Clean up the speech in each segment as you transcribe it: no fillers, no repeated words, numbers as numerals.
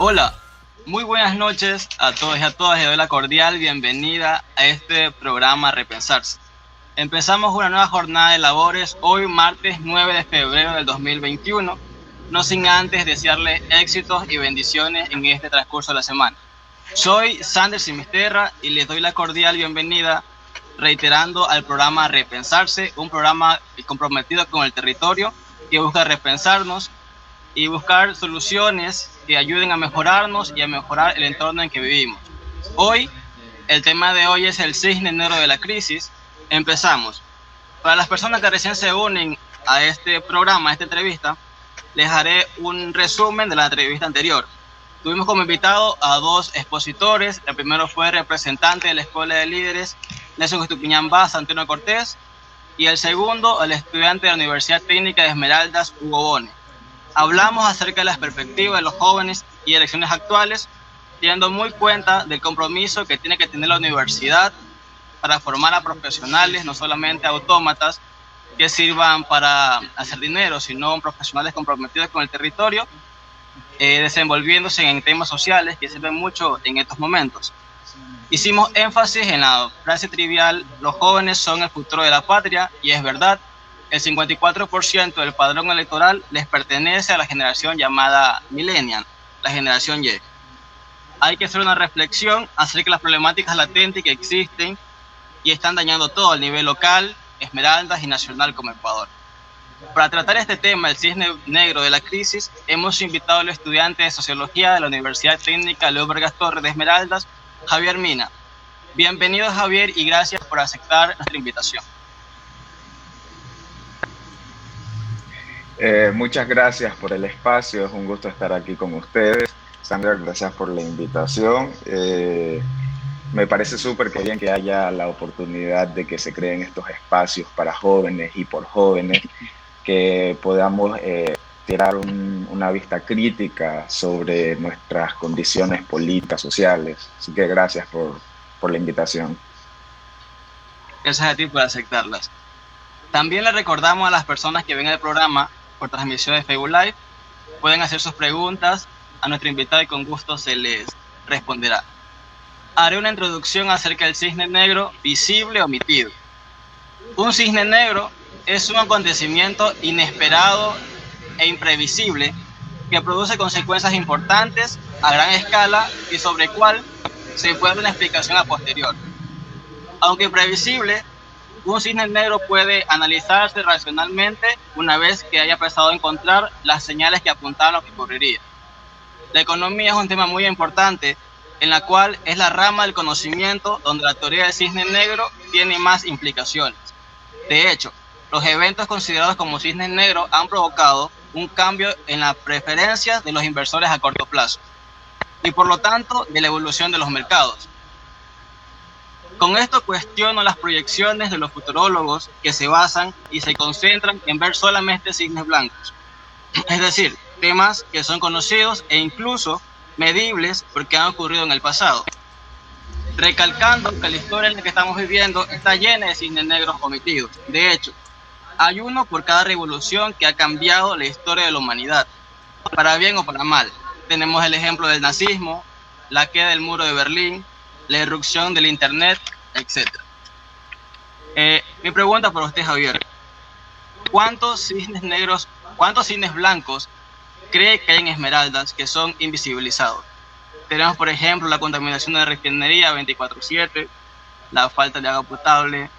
Hola, muy buenas noches a todos y a todas. Les doy la cordial bienvenida a este programa Repensarse. Empezamos una nueva jornada de labores hoy, martes 9 de febrero del 2021, no sin antes desearles éxitos y bendiciones en este transcurso de la semana. Soy Sander Simisterra y les doy la cordial bienvenida, reiterando al programa Repensarse, un programa comprometido con el territorio que busca repensarnos y buscar soluciones que ayuden a mejorarnos y a mejorar el entorno en que vivimos. Hoy, el tema de hoy es el cisne negro de la crisis. Empezamos. Para las personas que recién se unen a este programa, a esta entrevista, les haré un resumen de la entrevista anterior. Tuvimos como invitado a dos expositores. El primero fue el representante de la Escuela de Líderes, Nelson Estupiñán Vaz, Antonio Cortés, y el segundo, el estudiante de la Universidad Técnica de Esmeraldas, Hugo Bone. Hablamos acerca de las perspectivas de los jóvenes y elecciones actuales, teniendo muy cuenta del compromiso que tiene que tener la universidad para formar a profesionales, no solamente autómatas que sirvan para hacer dinero, sino profesionales comprometidos con el territorio, desenvolviéndose en temas sociales que sirven mucho en estos momentos. Hicimos énfasis en la frase trivial: los jóvenes son el futuro de la patria, y es verdad. El 54% del padrón electoral les pertenece a la generación llamada Millennial, la generación Y. Hay que hacer una reflexión acerca de las problemáticas latentes que existen y están dañando todo a nivel local, Esmeraldas y nacional como Ecuador. Para tratar este tema, el cisne negro de la crisis, hemos invitado al estudiante de Sociología de la Universidad Técnica Leo Vargas Torres de Esmeraldas, Javier Mina. Bienvenido, Javier, y gracias por aceptar nuestra invitación. Muchas gracias por el espacio, es un gusto estar aquí con ustedes. Sandra, gracias por la invitación. Me parece súper que bien que haya la oportunidad de que se creen estos espacios para jóvenes y por jóvenes, que podamos tirar una vista crítica sobre nuestras condiciones políticas, sociales. Así que gracias por la invitación. Gracias a ti por aceptarlas. También le recordamos a las personas que ven el programa por transmisión de Facebook Live, pueden hacer sus preguntas a nuestro invitado y con gusto se les responderá. Haré una introducción acerca del cisne negro visible o omitido. Un cisne negro es un acontecimiento inesperado e imprevisible que produce consecuencias importantes a gran escala y sobre el cual se puede dar una explicación a posterior. Aunque imprevisible, un cisne negro puede analizarse racionalmente una vez que haya empezado a encontrar las señales que apuntan a lo que ocurriría. La economía es un tema muy importante, en la cual es la rama del conocimiento donde la teoría del cisne negro tiene más implicaciones. De hecho, los eventos considerados como cisnes negros han provocado un cambio en las preferencias de los inversores a corto plazo y por lo tanto de la evolución de los mercados. Con esto cuestiono las proyecciones de los futurólogos que se basan y se concentran en ver solamente cisnes blancos, es decir, temas que son conocidos e incluso medibles porque han ocurrido en el pasado, recalcando que la historia en la que estamos viviendo está llena de cisnes negros omitidos. De hecho, hay uno por cada revolución que ha cambiado la historia de la humanidad, para bien o para mal. Tenemos el ejemplo del nazismo, la queda del muro de Berlín, la irrupción del internet, etc. Mi pregunta para usted, Javier: ¿cuántos cisnes blancos cree que hay en Esmeraldas que son invisibilizados? Tenemos, por ejemplo, la contaminación de refinería 24/7, la falta de agua potable,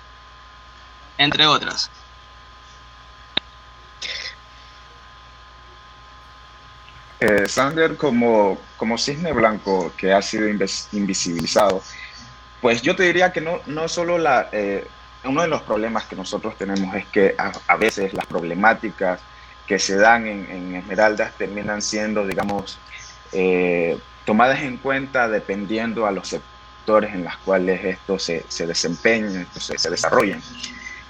entre otras. Sander, como cisne blanco que ha sido invisibilizado, pues yo te diría que no solo uno de los problemas que nosotros tenemos es que a veces las problemáticas que se dan en Esmeraldas terminan siendo, digamos, tomadas en cuenta dependiendo a los sectores en los cuales estos se desempeñan, se desarrollan.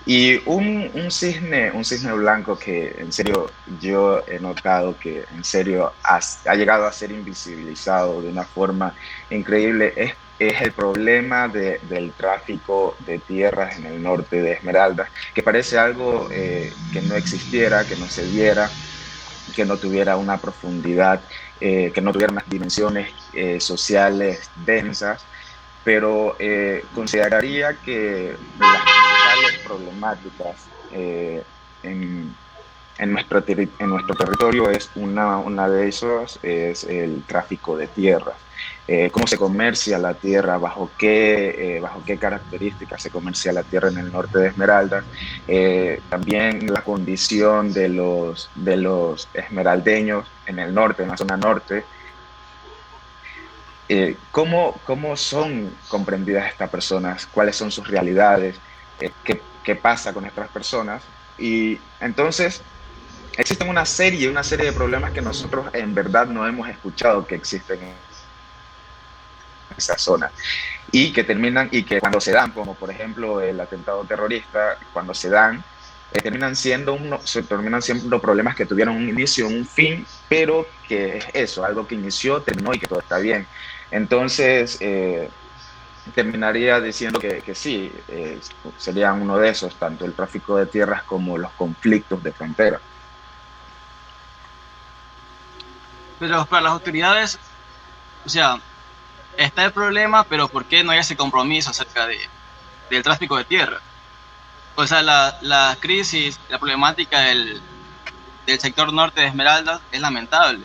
Y un cisne blanco que en serio yo he notado que en serio ha llegado a ser invisibilizado de una forma increíble es el problema del tráfico de tierras en el norte de Esmeraldas, que parece algo que no existiera, que no se viera, que no tuviera una profundidad que no tuvieran unas dimensiones sociales densas, pero consideraría que las principales problemáticas en, en nuestro territorio es una de esas es el tráfico de tierras. Cómo se comercia la tierra, bajo qué características se comercia la tierra en el norte de Esmeraldas, también la condición de los esmeraldeños en el norte, en la zona norte, cómo son comprendidas estas personas, cuáles son sus realidades, qué pasa con estas personas. Y entonces existen una serie de problemas que nosotros en verdad no hemos escuchado que existen en esa zona y que terminan y que cuando se dan, como por ejemplo el atentado terrorista, cuando se dan, terminan siendo problemas que tuvieron un inicio, un fin, pero que es eso, algo que inició, terminó y que todo está bien. Entonces, terminaría diciendo que sí, serían uno de esos, tanto el tráfico de tierras como los conflictos de frontera. Pero para las autoridades, o sea, está el problema, pero ¿por qué no hay ese compromiso acerca del tráfico de tierra? O sea, la crisis, la problemática del sector norte de Esmeraldas es lamentable.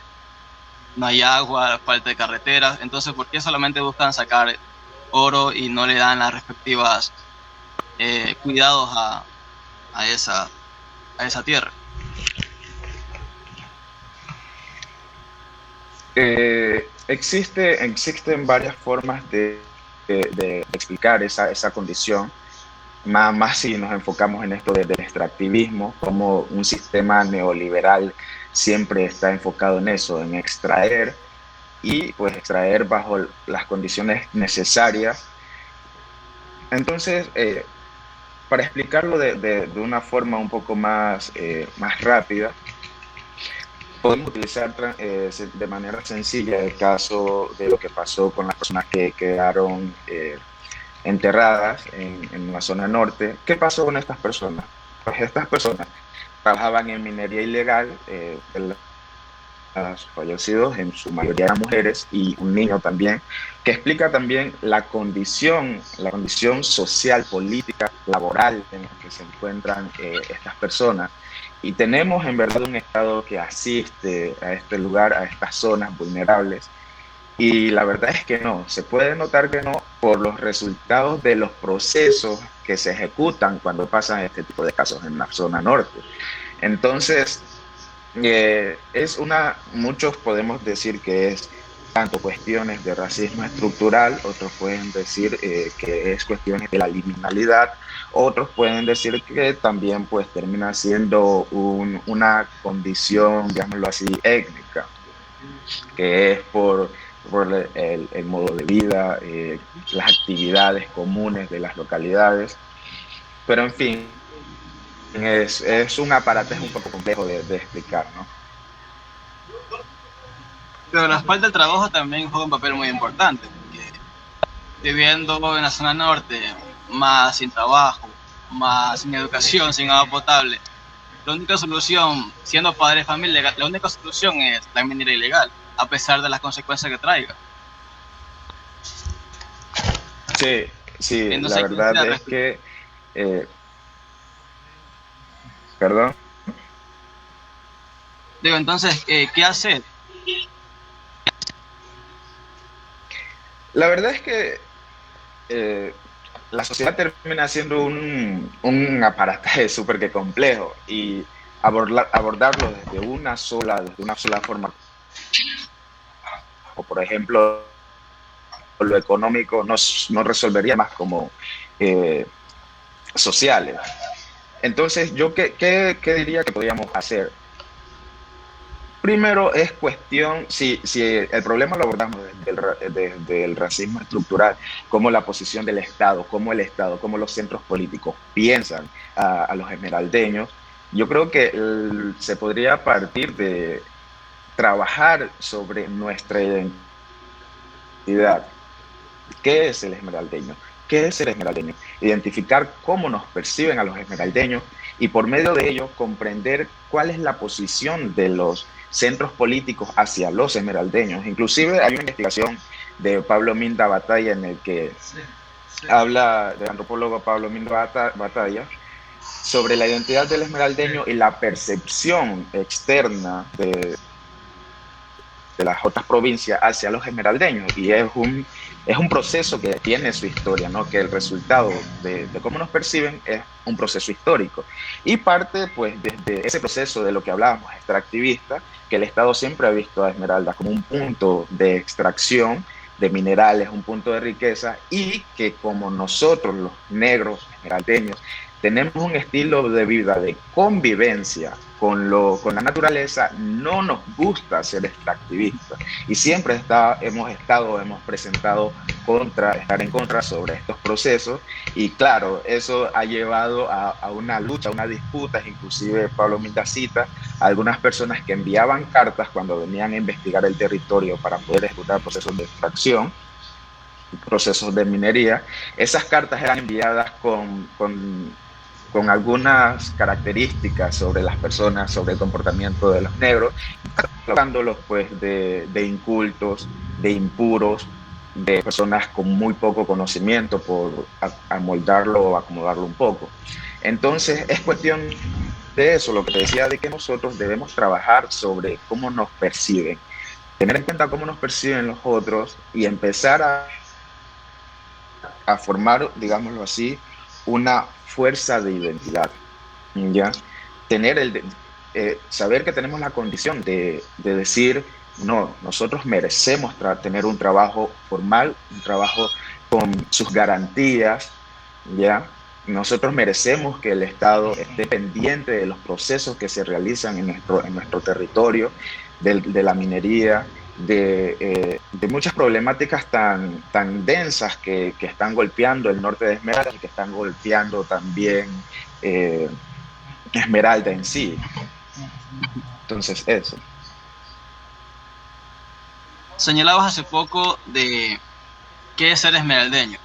No hay agua, falta de carreteras, entonces ¿por qué solamente buscan sacar oro y no le dan las respectivas cuidados a esa tierra? Existen varias formas de explicar esa condición, más si nos enfocamos en esto del extractivismo, como un sistema neoliberal siempre está enfocado en eso, en extraer y pues extraer bajo las condiciones necesarias. Entonces, para explicarlo de una forma un poco más rápida, podemos utilizar de manera sencilla el caso de lo que pasó con las personas que quedaron enterradas en la zona norte. ¿Qué pasó con estas personas? Pues estas personas trabajaban en minería ilegal, los fallecidos en su mayoría eran mujeres y un niño también, que explica también la condición social, política, laboral en la que se encuentran estas personas. Y tenemos en verdad un Estado que asiste a este lugar, a estas zonas vulnerables. Y la verdad es que no, se puede notar que no por los resultados de los procesos que se ejecutan cuando pasan este tipo de casos en la zona norte. Entonces, muchos podemos decir que es tanto cuestiones de racismo estructural, otros pueden decir que es cuestiones de la liminalidad, otros pueden decir que también pues termina siendo una condición, digámoslo así, étnica, que es por el modo de vida, las actividades comunes de las localidades. Pero en fin, es un aparato un poco complejo de explicar, ¿no? Pero la falta de trabajo también juega un papel muy importante, porque viviendo en la zona norte, más sin trabajo, más sin educación, sin agua potable, la única solución, siendo padre de familia, la única solución es la minería ilegal, a pesar de las consecuencias que traiga. Sí, sí, Entonces, la verdad es que... ¿Perdón? Digo, entonces, ¿qué hacer? La verdad es que la sociedad termina siendo un aparataje súper que complejo y abordarlo desde una sola forma, o por ejemplo, lo económico no resolvería más como sociales. Entonces, ¿yo qué diría que podríamos hacer? Primero es cuestión, si el problema lo abordamos desde el racismo estructural, como la posición del Estado, como los centros políticos piensan a los esmeraldeños, yo creo que se podría partir de trabajar sobre nuestra identidad. ¿Qué es el esmeraldeño? ¿Qué es el esmeraldeño? Identificar cómo nos perciben a los esmeraldeños y por medio de ello comprender cuál es la posición de los centros políticos hacia los esmeraldeños. Inclusive hay una investigación de Pablo Minda Batalla en el que habla del antropólogo Pablo Minda Batalla sobre la identidad del esmeraldeño y la percepción externa de las otras provincias hacia los esmeraldeños, y es un proceso que tiene su historia, ¿no? Que el resultado de cómo nos perciben es un proceso histórico, y parte pues desde ese proceso de lo que hablábamos, extractivista, que el Estado siempre ha visto a Esmeraldas como un punto de extracción de minerales, un punto de riqueza, y que como nosotros los negros esmeraldeños tenemos un estilo de vida de convivencia con la naturaleza, no nos gusta ser extractivistas, y siempre hemos presentado estar en contra sobre estos procesos, y claro, eso ha llevado a una lucha, a una disputa. Inclusive Pablo Minda cita a algunas personas que enviaban cartas cuando venían a investigar el territorio para poder ejecutar procesos de extracción, procesos de minería. Esas cartas eran enviadas con algunas características sobre las personas, sobre el comportamiento de los negros, hablándolos pues de incultos, de impuros, de personas con muy poco conocimiento, por amoldarlo o acomodarlo un poco. Entonces es cuestión de eso, lo que te decía, de que nosotros debemos trabajar sobre cómo nos perciben, tener en cuenta cómo nos perciben los otros y empezar a formar, digámoslo así, una fuerza de identidad, ¿ya? Saber que tenemos la condición de decir, no, nosotros merecemos tener un trabajo formal, un trabajo con sus garantías, ¿ya? Nosotros merecemos que el Estado esté pendiente de los procesos que se realizan en nuestro territorio, de la minería, de muchas problemáticas tan densas que están golpeando el norte de Esmeralda y que están golpeando también Esmeralda en sí. Entonces, eso. Señalabas hace poco de qué es ser esmeraldeño.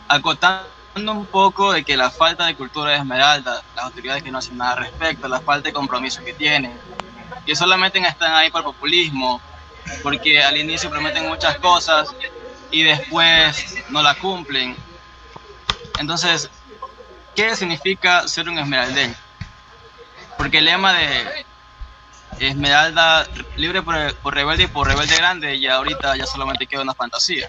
Acotando un poco de que la falta de cultura de Esmeralda, las autoridades que no hacen nada al respecto, la falta de compromiso que tienen, que solamente están ahí por populismo, porque al inicio prometen muchas cosas y después no la cumplen. Entonces, ¿qué significa ser un esmeraldeño? Porque el lema de Esmeralda libre por rebelde y por rebelde grande, ya ahorita ya solamente queda una fantasía.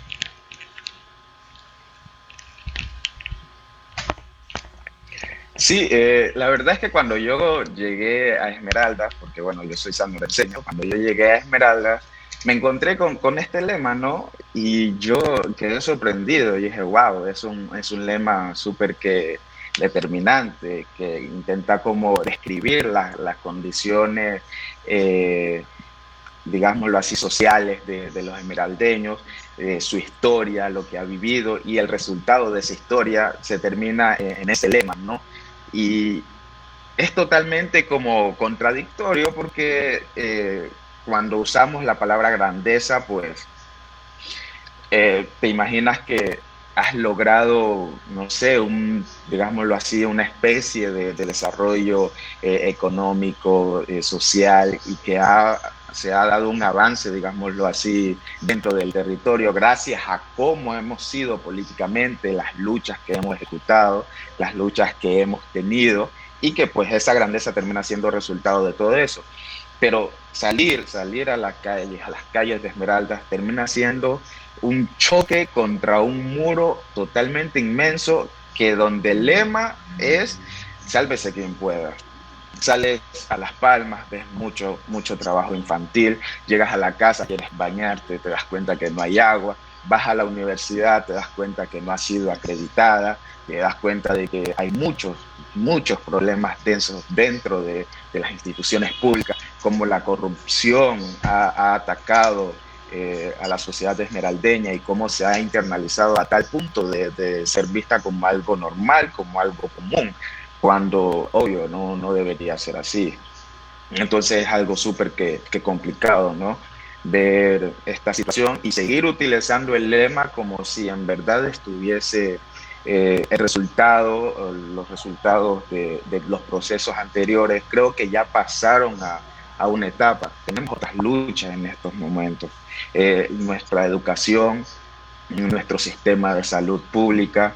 Sí, la verdad es que cuando yo llegué a Esmeraldas, porque bueno, yo soy sanluiseño, cuando yo llegué a Esmeraldas, me encontré con este lema, ¿no? Y yo quedé sorprendido y dije, wow, es un lema súper que determinante, que intenta como describir las condiciones, digámoslo así, sociales de los esmeraldeños, su historia, lo que ha vivido, y el resultado de esa historia se termina en ese lema, ¿no? Y es totalmente como contradictorio porque cuando usamos la palabra grandeza, pues te imaginas que has logrado, no sé, digámoslo así, una especie de desarrollo económico, social, y que se ha dado un avance, digámoslo así, dentro del territorio gracias a cómo hemos sido políticamente, las luchas que hemos ejecutado, las luchas que hemos tenido, y que pues esa grandeza termina siendo resultado de todo eso. Pero salir a las calles de Esmeraldas, termina siendo un choque contra un muro totalmente inmenso, que donde el lema es sálvese quien pueda. Sales a Las Palmas, ves mucho trabajo infantil, llegas a la casa, quieres bañarte, te das cuenta que no hay agua, vas a la universidad, te das cuenta que no ha sido acreditada, te das cuenta de que hay muchos problemas densos dentro de las instituciones públicas, como la corrupción ha atacado a la sociedad esmeraldeña y cómo se ha internalizado a tal punto de ser vista como algo normal, como algo común, cuando obvio no debería ser así. Entonces es algo súper que complicado, ¿no? Ver esta situación y seguir utilizando el lema como si en verdad estuviese el resultado, o los resultados de los procesos anteriores, creo que ya pasaron a una etapa. Tenemos otras luchas en estos momentos. Nuestra educación, nuestro sistema de salud pública,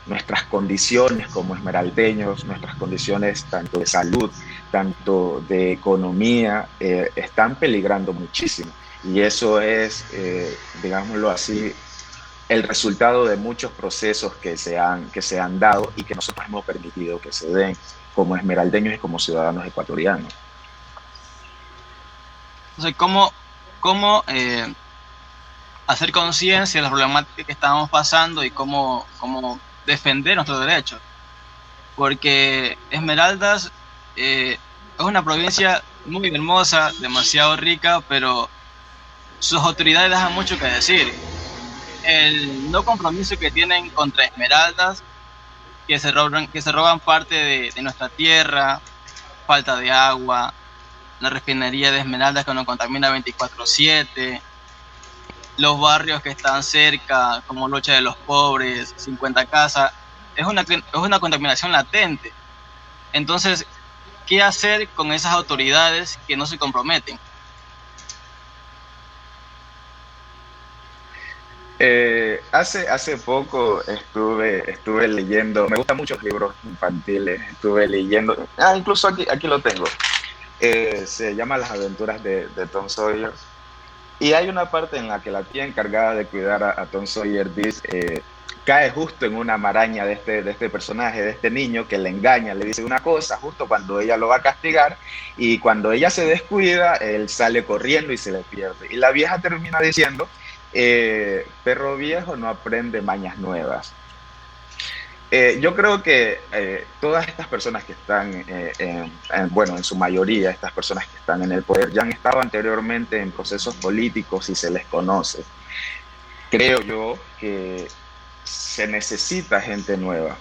nuestras condiciones como esmeraldeños, nuestras condiciones tanto de salud, tanto de economía, están peligrando muchísimo. Y eso es, digámoslo así, el resultado de muchos procesos que se han dado y que nosotros hemos permitido que se den como esmeraldeños y como ciudadanos ecuatorianos. Entonces, ¿cómo hacer conciencia de las problemáticas que estamos pasando y cómo defender nuestros derechos? Porque Esmeraldas es una provincia muy hermosa, demasiado rica, pero sus autoridades dejan mucho que decir. El no compromiso que tienen contra Esmeraldas, que se roban parte de nuestra tierra, falta de agua, la refinería de Esmeraldas que nos contamina 24/7, los barrios que están cerca, como Locha de los Pobres, 50 Casas, es una contaminación latente. Entonces, ¿qué hacer con esas autoridades que no se comprometen? Hace poco estuve leyendo, me gustan muchos libros infantiles, estuve leyendo, incluso aquí lo tengo, se llama Las aventuras de Tom Sawyer, y hay una parte en la que la tía encargada de cuidar a Tom Sawyer cae justo en una maraña de este personaje, de este niño que le engaña, le dice una cosa justo cuando ella lo va a castigar, y cuando ella se descuida, él sale corriendo y se le pierde, y la vieja termina diciendo: perro viejo no aprende mañas nuevas. Yo creo que todas estas personas que están, en su mayoría, estas personas que están en el poder, ya han estado anteriormente en procesos políticos y se les conoce. Creo yo que se necesita gente nueva.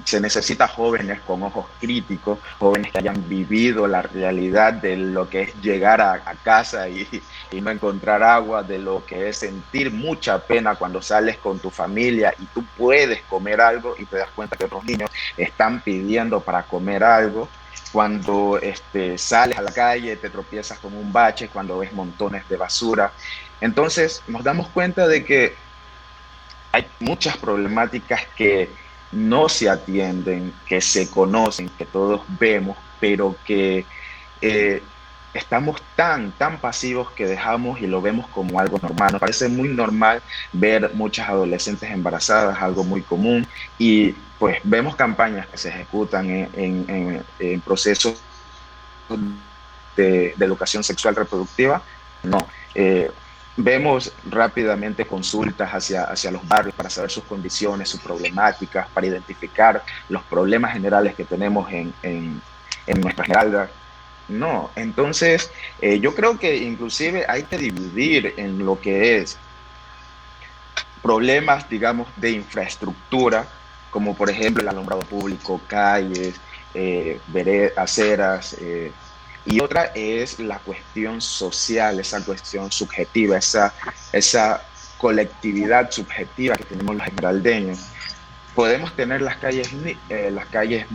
Se necesita jóvenes con ojos críticos, jóvenes que hayan vivido la realidad de lo que es llegar a casa y no encontrar agua, de lo que es sentir mucha pena cuando sales con tu familia y tú puedes comer algo y te das cuenta que otros niños están pidiendo para comer algo. Cuando sales a la calle, te tropiezas con un bache, cuando ves montones de basura. Entonces nos damos cuenta de que hay muchas problemáticas que no se atienden, que se conocen, que todos vemos, pero que estamos tan pasivos que dejamos y lo vemos como algo normal. Nos parece muy normal ver muchas adolescentes embarazadas, algo muy común, y pues vemos campañas que se ejecutan en procesos de educación sexual reproductiva. No. Vemos rápidamente consultas hacia los barrios para saber sus condiciones, sus problemáticas, para identificar los problemas generales que tenemos en nuestra Esmeralda. No, entonces yo creo que inclusive hay que dividir en lo que es problemas, digamos, de infraestructura, como por ejemplo el alumbrado público, calles, aceras, y otra es la cuestión social, esa cuestión subjetiva, esa colectividad subjetiva que tenemos los esmeraldeños. Podemos tener las calles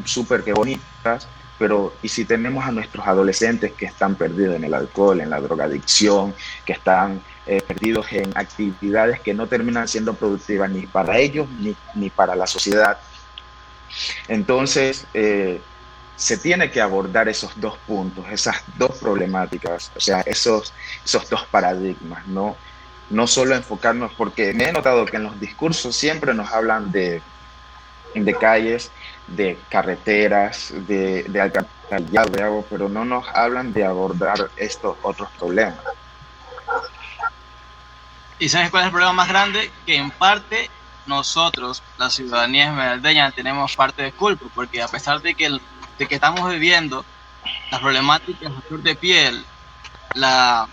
súper que bonitas, pero ¿y si tenemos a nuestros adolescentes que están perdidos en el alcohol, en la drogadicción, que están perdidos en actividades que no terminan siendo productivas ni para ellos ni para la sociedad? Entonces, se tiene que abordar esos dos puntos, esas dos problemáticas, o sea, esos dos paradigmas, no solo enfocarnos, porque me he notado que en los discursos siempre nos hablan de calles, de carreteras, de alcantarillado, de agua, pero no nos hablan de abordar estos otros problemas. ¿Y sabes cuál es el problema más grande? Que en parte nosotros, la ciudadanía esmeraldeña, tenemos parte de culpa, porque a pesar de que estamos viviendo las problemáticas a flor de piel, la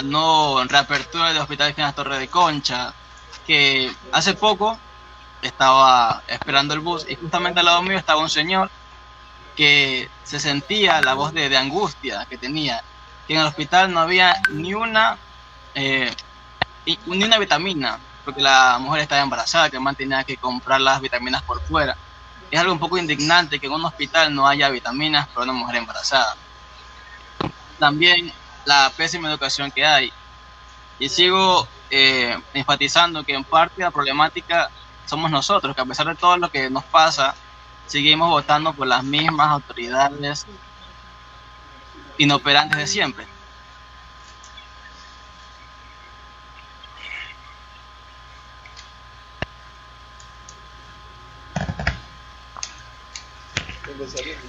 no reapertura del Hospital Finas Torre de Concha, que hace poco estaba esperando el bus y justamente al lado mío estaba un señor que se sentía la voz de angustia que tenía, que en el hospital no había ni una vitamina, porque la mujer estaba embarazada, que el man tenía que comprar las vitaminas por fuera. Es algo un poco indignante que en un hospital no haya vitaminas para una mujer embarazada. También la pésima educación que hay. Y sigo enfatizando que en parte la problemática somos nosotros, que a pesar de todo lo que nos pasa, seguimos votando por las mismas autoridades inoperantes de siempre.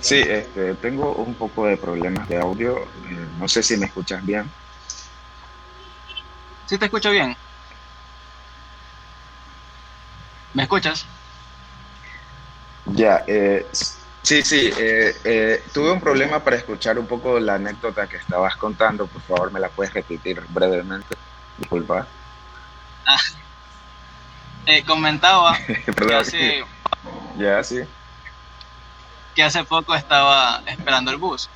Sí, tengo un poco de problemas de audio. No sé si me escuchas bien. ¿Sí te escucho bien? ¿Me escuchas? Ya, sí, sí. Tuve un problema para escuchar un poco la anécdota que estabas contando. Por favor, me la puedes repetir brevemente. Disculpa. Comentaba que Perdón. Ya, sí. hace poco estaba esperando el bus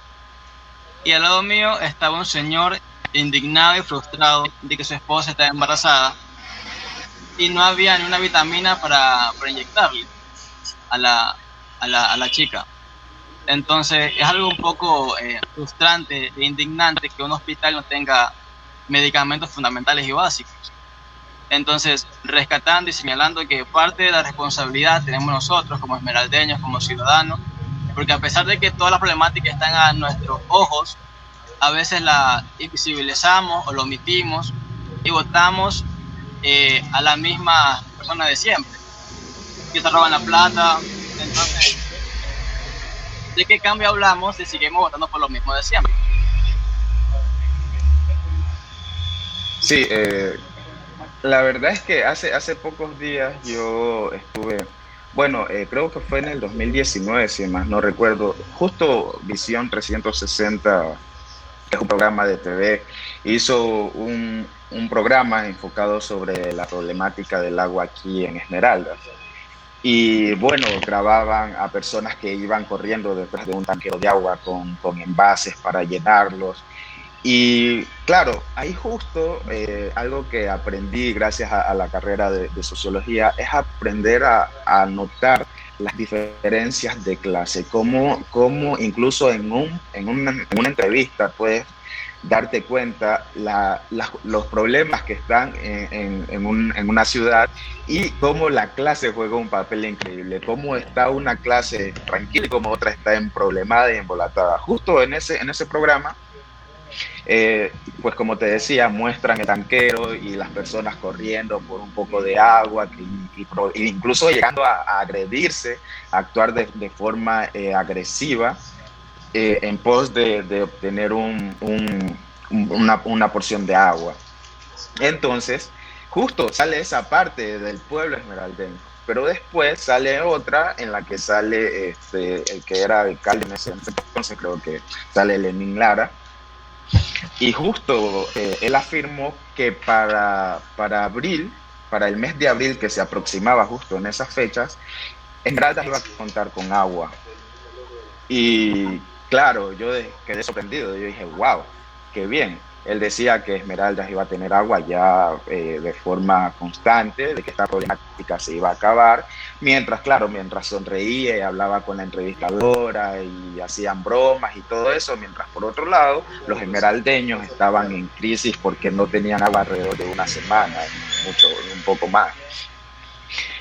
y al lado mío estaba un señor indignado y frustrado de que su esposa estaba embarazada y no había ni una vitamina para inyectarle a la chica. Entonces es algo un poco frustrante e indignante que un hospital no tenga medicamentos fundamentales y básicos. Entonces, rescatando y señalando que parte de la responsabilidad tenemos nosotros como esmeraldeños, como ciudadanos, porque a pesar de que todas las problemáticas están a nuestros ojos, a veces la invisibilizamos o lo omitimos y votamos a la misma persona de siempre, que se roban la plata. Entonces, ¿de qué cambio hablamos si seguimos votando por lo mismo de siempre? Sí, la verdad es que hace pocos días yo estuve, bueno, creo que fue en el 2019, si más no recuerdo, justo Visión 360, que es un programa de TV, hizo un programa enfocado sobre la problemática del agua aquí en Esmeraldas. Y bueno, grababan a personas que iban corriendo detrás de un tanquero de agua con envases para llenarlos. Y claro, ahí justo algo que aprendí gracias a la carrera de sociología es aprender a notar las diferencias de clase, cómo incluso en una entrevista puedes darte cuenta los problemas que están en una ciudad y cómo la clase juega un papel increíble, cómo está una clase tranquila y cómo otra está en problemada y embolatada. Justo en ese programa, pues como te decía, muestran el tanquero y las personas corriendo por un poco de agua, incluso llegando a agredirse, a actuar de forma agresiva en pos de obtener una porción de agua. Entonces, justo sale esa parte del pueblo esmeraldeño, pero después sale otra en la que sale el que era alcalde en ese entonces, creo que sale Lenín Lara, y justo él afirmó que para abril, para el mes de abril que se aproximaba justo en esas fechas, Esmeraldas iba a contar con agua. Y claro, yo quedé sorprendido, yo dije, wow, qué bien. Él decía que Esmeraldas iba a tener agua ya de forma constante, de que esta problemática se iba a acabar, mientras sonreía y hablaba con la entrevistadora y hacían bromas y todo eso, mientras por otro lado los esmeraldeños estaban en crisis porque no tenían agua alrededor de una semana, un poco más.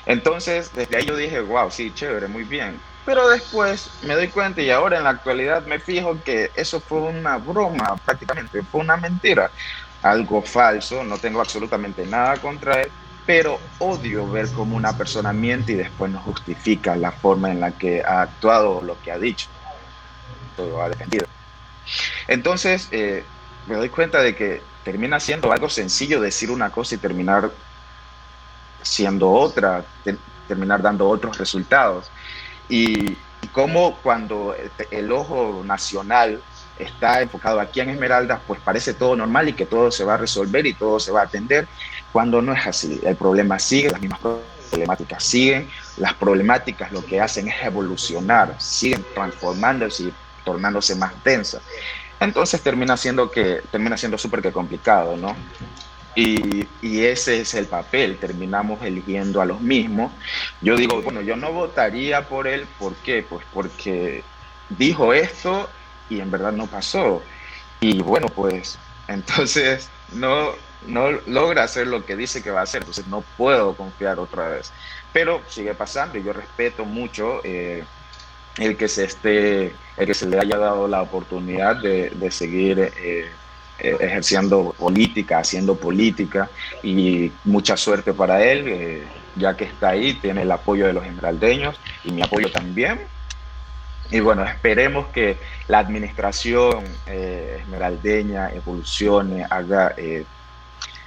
Entonces, desde ahí yo dije, wow, sí, chévere, muy bien. Pero después me doy cuenta y ahora en la actualidad me fijo que eso fue una broma prácticamente, fue una mentira, algo falso, no tengo absolutamente nada contra él, pero odio ver cómo una persona miente y después no justifica la forma en la que ha actuado o lo que ha dicho o ha defendido. Entonces, me doy cuenta de que termina siendo algo sencillo decir una cosa y terminar siendo otra, terminar dando otros resultados. Y cómo cuando el ojo nacional está enfocado aquí en Esmeraldas, pues parece todo normal y que todo se va a resolver y todo se va a atender, cuando no es así. El problema sigue, las mismas problemáticas siguen, las problemáticas lo que hacen es evolucionar, siguen transformándose y tornándose más densas. Entonces termina siendo súper que complicado, ¿no? Y ese es el papel, terminamos eligiendo a los mismos. Yo digo, bueno, yo no votaría por él, ¿por qué? Pues porque dijo esto y en verdad no pasó. Y bueno, pues entonces no logra hacer lo que dice que va a hacer, entonces no puedo confiar otra vez. Pero sigue pasando y yo respeto mucho el que se le haya dado la oportunidad de seguir ejerciendo política, haciendo política, y mucha suerte para él, ya que está ahí, tiene el apoyo de los esmeraldeños y mi apoyo también. Y bueno, esperemos que la administración esmeraldeña evolucione,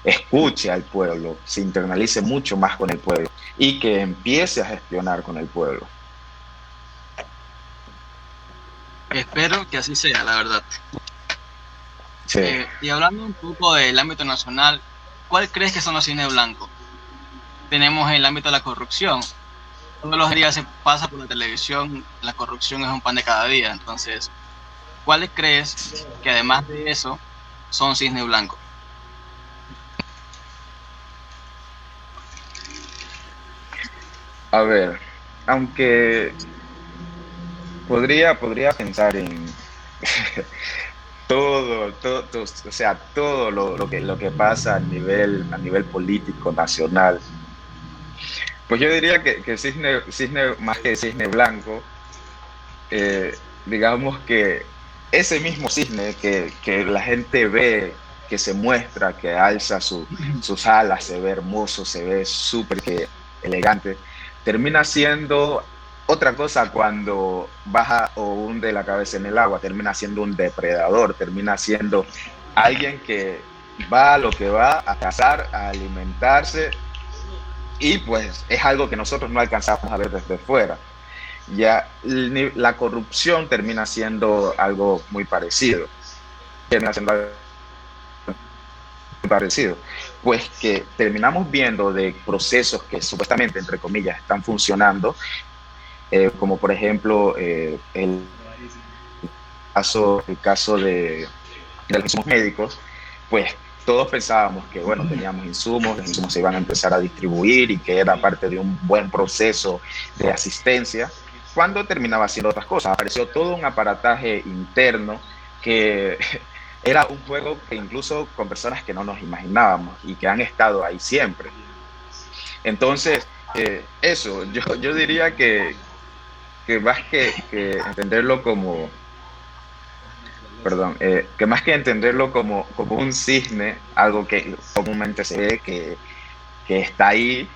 escuche al pueblo, se internalice mucho más con el pueblo y que empiece a gestionar con el pueblo. Espero que así sea, la verdad. Sí. Y hablando un poco del ámbito nacional, ¿cuál crees que son los cisnes blancos? Tenemos el ámbito de la corrupción. Todos los días se pasa por la televisión, la corrupción es un pan de cada día. Entonces, ¿cuáles crees que además de eso son cisnes blancos? A ver, aunque podría pensar en o sea, todo lo que pasa a nivel político nacional. Pues yo diría que cisne más que cisne blanco, digamos que ese mismo cisne que la gente ve, que se muestra, que alza sus alas, se ve hermoso, se ve súper elegante, termina siendo otra cosa cuando baja o hunde la cabeza en el agua, termina siendo un depredador, termina siendo alguien que va a lo que va, a cazar, a alimentarse, y pues es algo que nosotros no alcanzamos a ver desde fuera. Ya la corrupción termina siendo algo muy parecido. Termina siendo algo muy parecido. Pues que terminamos viendo de procesos que supuestamente, entre comillas, están funcionando, como por ejemplo el caso de los insumos médicos, pues todos pensábamos que, bueno, teníamos insumos, los insumos se iban a empezar a distribuir y que era parte de un buen proceso de asistencia, cuando terminaba haciendo otras cosas. Apareció todo un aparataje interno que era un juego que incluso con personas que no nos imaginábamos y que han estado ahí siempre. Entonces, eso, yo diría que más que entenderlo como, perdón, que más que entenderlo como un cisne, algo que comúnmente se ve que está ahí,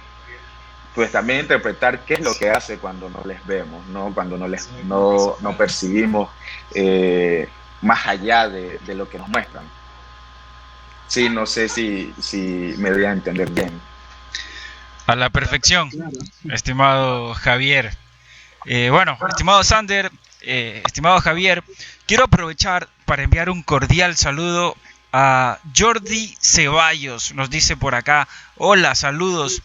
pues también interpretar qué es lo que hace cuando no les vemos, ¿no? Cuando no percibimos más allá de lo que nos muestran. Sí, no sé si me voy a entender bien. A la perfección, estimado Javier. Bueno, estimado Sander, estimado Javier, quiero aprovechar para enviar un cordial saludo a Jordi Ceballos. Nos dice por acá, hola, saludos.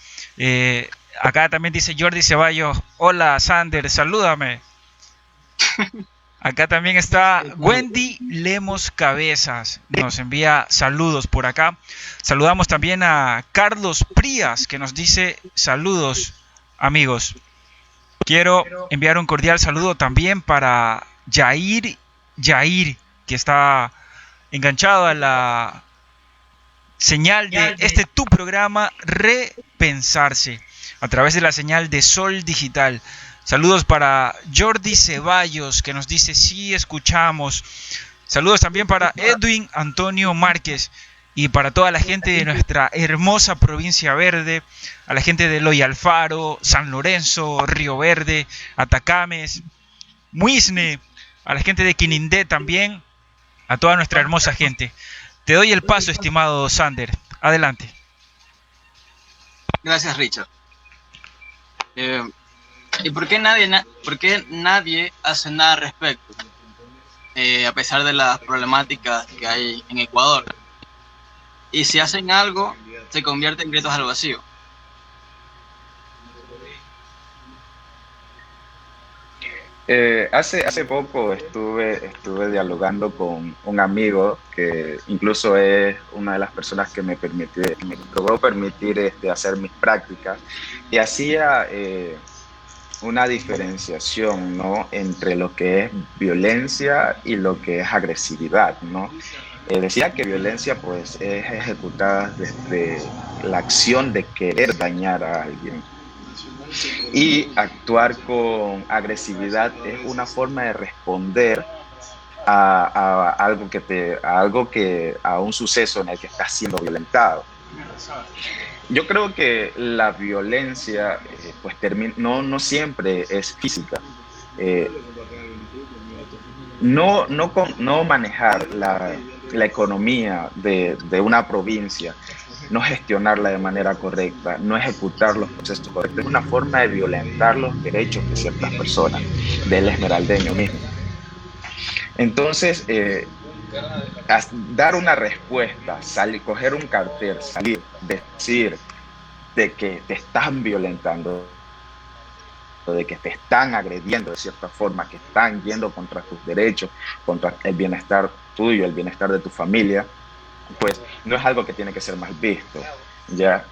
Acá también dice Jordi Ceballos, hola Sander, salúdame. Acá también está Wendy Lemos Cabezas, nos envía saludos por acá. Saludamos también a Carlos Prías, que nos dice saludos, amigos. Quiero enviar un cordial saludo también para Yair, que está enganchado a la señal de tu programa Repensarse, a través de la señal de Sol Digital. Saludos para Jordi Ceballos, que nos dice sí escuchamos. Saludos también para Edwin Antonio Márquez y para toda la gente de nuestra hermosa provincia verde, a la gente de Eloy Alfaro, San Lorenzo, Río Verde, Atacames, Muisne, a la gente de Quinindé también, a toda nuestra hermosa gente. Te doy el paso, estimado Sander. Adelante. Gracias, Richard. ¿Y por qué nadie hace nada al respecto? A pesar de las problemáticas que hay en Ecuador. Y si hacen algo, se convierte en gritos al vacío. Hace poco estuve dialogando con un amigo que incluso es una de las personas que me logró permitir hacer mis prácticas y hacía una diferenciación, ¿no? Entre lo que es violencia y lo que es agresividad, ¿no? Decía que violencia pues es ejecutada desde la acción de querer dañar a alguien y actuar con agresividad es una forma de responder a un suceso en el que estás siendo violentado. Yo creo que la violencia no siempre es física. Eh, no manejar la economía de una provincia, no gestionarla de manera correcta, no ejecutar los procesos correctos, es una forma de violentar los derechos de ciertas personas, del esmeraldeño mismo. Entonces, dar una respuesta, coger un cartel, salir, decir de que te están violentando, de que te están agrediendo de cierta forma, que están yendo contra tus derechos, contra el bienestar tuyo, el bienestar de tu familia, pues no es algo que tiene que ser mal visto, ¿ya?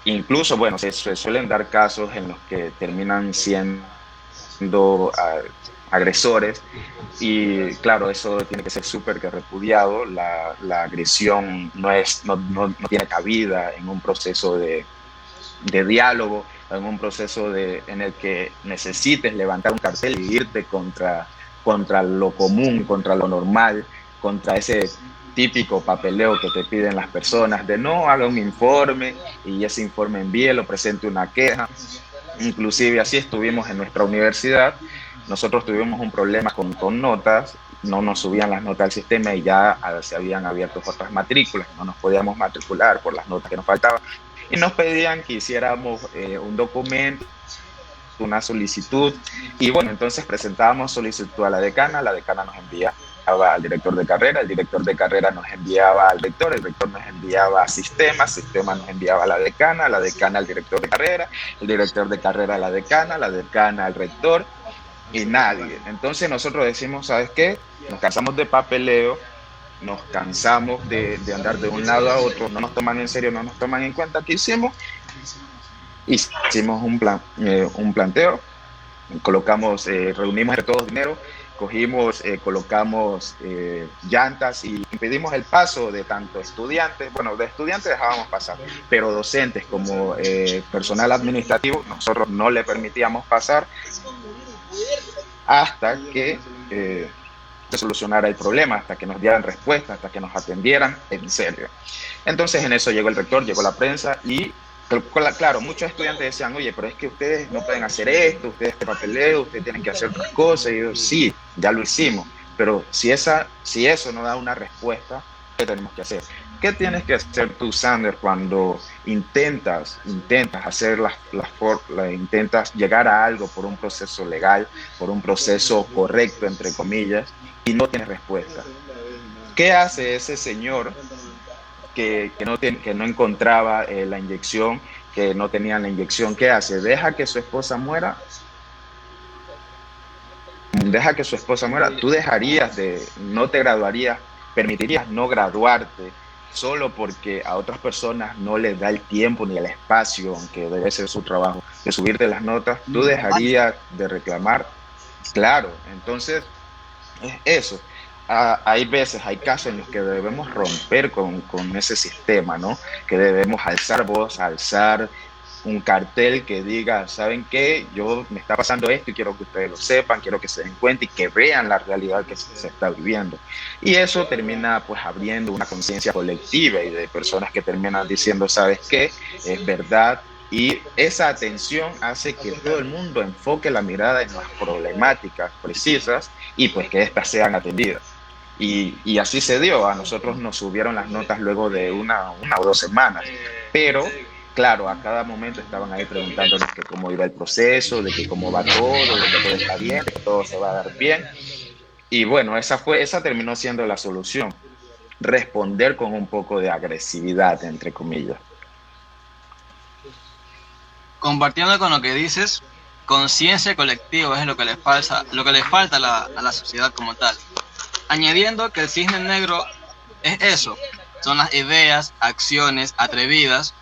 Incluso, bueno, se suelen dar casos en los que terminan siendo agresores y claro, eso tiene que ser súper repudiado. La agresión no tiene cabida en un proceso de diálogo, en un proceso en el que necesites levantar un cartel y irte contra lo común, contra lo normal, contra ese típico papeleo que te piden las personas de no, haga un informe y ese informe envíelo, presente una queja. Inclusive así estuvimos en nuestra universidad. Nosotros tuvimos un problema con notas, no nos subían las notas al sistema y ya se habían abierto otras matrículas, no nos podíamos matricular por las notas que nos faltaban. Y nos pedían que hiciéramos un documento, una solicitud, y bueno, entonces presentábamos solicitud a la decana nos enviaba al director de carrera, el director de carrera nos enviaba al rector, el rector nos enviaba a sistema nos enviaba a la decana al director de carrera, el director de carrera a la decana al rector, y nadie. Entonces nosotros decimos, ¿sabes qué? Nos cansamos de papeleo, nos cansamos de andar de un lado a otro, no nos toman en serio, no nos toman en cuenta. ¿Qué hicimos? Hicimos un planteo, reunimos entre todos dinero, colocamos llantas y impedimos el paso de tanto estudiantes, bueno, de estudiantes dejábamos pasar, pero docentes como personal administrativo, nosotros no le permitíamos pasar hasta que se solucionara el problema, hasta que nos dieran respuesta, hasta que nos atendieran en serio. Entonces en eso llegó el rector, llegó la prensa y claro, muchos estudiantes decían, oye, pero es que ustedes no pueden hacer esto, ustedes este papeleo, ustedes tienen que hacer otras cosas. Y yo, sí, ya lo hicimos, pero si eso no da una respuesta, ¿qué tenemos que hacer? ¿Qué tienes que hacer tú, Sander, cuando intentas hacer intentas llegar a algo por un proceso legal, por un proceso correcto, entre comillas, y no tienes respuesta? ¿Qué hace ese señor que no encontraba la inyección, que no tenía la inyección? ¿Qué hace? ¿Deja que su esposa muera? Tú no te graduarías, permitirías no graduarte solo porque a otras personas no les da el tiempo ni el espacio, aunque debe ser su trabajo, de subirte las notas? ¿Tú dejarías de reclamar? Claro, entonces es eso. Hay casos en los que debemos romper con ese sistema, ¿no? Que debemos alzar voz, alzar un cartel que diga, ¿saben qué? Me está pasando esto y quiero que ustedes lo sepan, quiero que se den cuenta y que vean la realidad que se está viviendo. Y eso termina pues abriendo una conciencia colectiva y de personas que terminan diciendo, ¿sabes qué? Es verdad. Y esa atención hace que todo el mundo enfoque la mirada en las problemáticas precisas y pues que éstas sean atendidas. Y así se dio. A nosotros nos subieron las notas luego de una o 2 semanas, pero claro, a cada momento estaban ahí preguntándonos que cómo iba el proceso, de que cómo va todo, de que todo está bien, de que todo se va a dar bien. Y bueno, esa terminó siendo la solución, responder con un poco de agresividad, entre comillas. Compartiendo con lo que dices, conciencia colectiva es lo que le falta a la sociedad como tal. Añadiendo que el cisne negro es eso, son las ideas, acciones atrevidas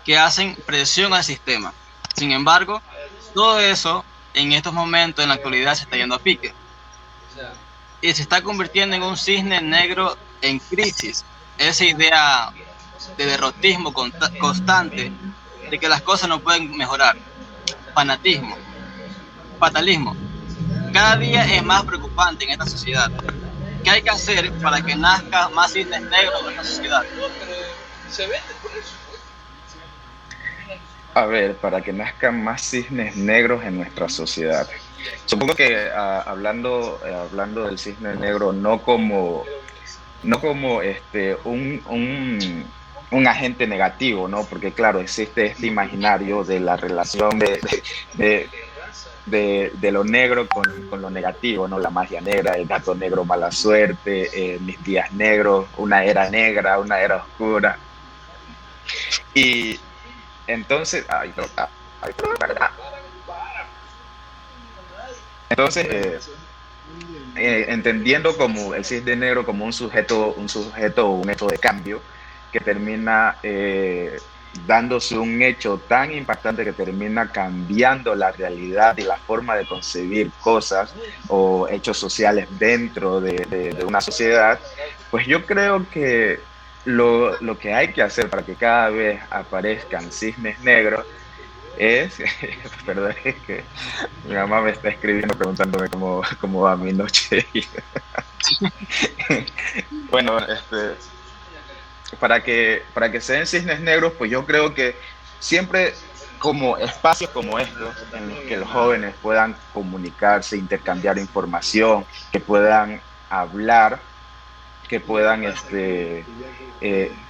que hacen presión al sistema. Sin embargo, todo eso en estos momentos, en la actualidad, se está yendo a pique. Y se está convirtiendo en un cisne negro en crisis. Esa idea de derrotismo constante, de que las cosas no pueden mejorar. Fanatismo, fatalismo. Cada día es más preocupante en esta sociedad. ¿Qué hay que hacer para que nazca más cisnes negros en esta sociedad? A ver, para que nazcan más cisnes negros en nuestra sociedad. Supongo que hablando del cisne negro no como un agente negativo, ¿no? Porque claro, existe este imaginario de la relación de lo negro con lo negativo, ¿no? La magia negra, el gato negro, mala suerte, mis días negros, una era negra, una era oscura. Y entonces, entonces entendiendo como el cisne negro como un sujeto o un hecho de cambio que termina dándose un hecho tan impactante que termina cambiando la realidad y la forma de concebir cosas o hechos sociales dentro de una sociedad, pues yo creo que lo que hay que hacer para que cada vez aparezcan cisnes negros es, perdón, es que mi mamá me está escribiendo preguntándome cómo va mi noche. Bueno, para que se den cisnes negros, pues yo creo que siempre como espacios como estos, en los que los jóvenes puedan comunicarse, intercambiar información, que puedan hablar, que puedan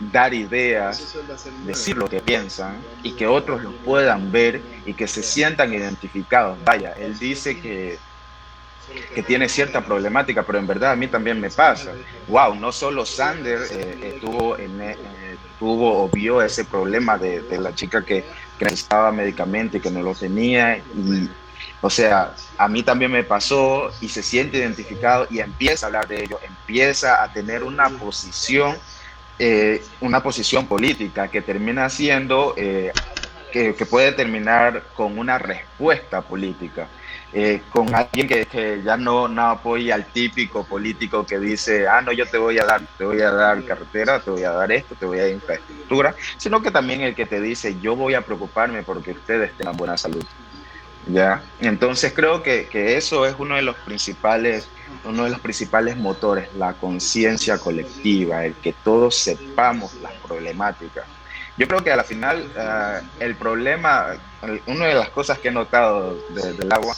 dar ideas, decir lo que piensan y que otros lo puedan ver y que se sientan identificados. Vaya, él dice que tiene cierta problemática, pero en verdad a mí también me pasa. Wow, no solo Sander tuvo o vio ese problema de la chica que necesitaba medicamento y que no lo tenía, y o sea, a mí también me pasó y se siente identificado y empieza a hablar de ello, empieza a tener una posición política que termina siendo, que puede terminar con una respuesta política. Con alguien que ya no apoya al típico político que dice, no, yo te voy a dar carretera, te voy a dar esto, te voy a dar infraestructura, sino que también el que te dice, yo voy a preocuparme porque ustedes tengan buena salud. ¿Ya? Entonces creo que eso es uno de los principales motores, la conciencia colectiva, el que todos sepamos las problemáticas. Yo creo que a la final el problema, una de las cosas que he notado del agua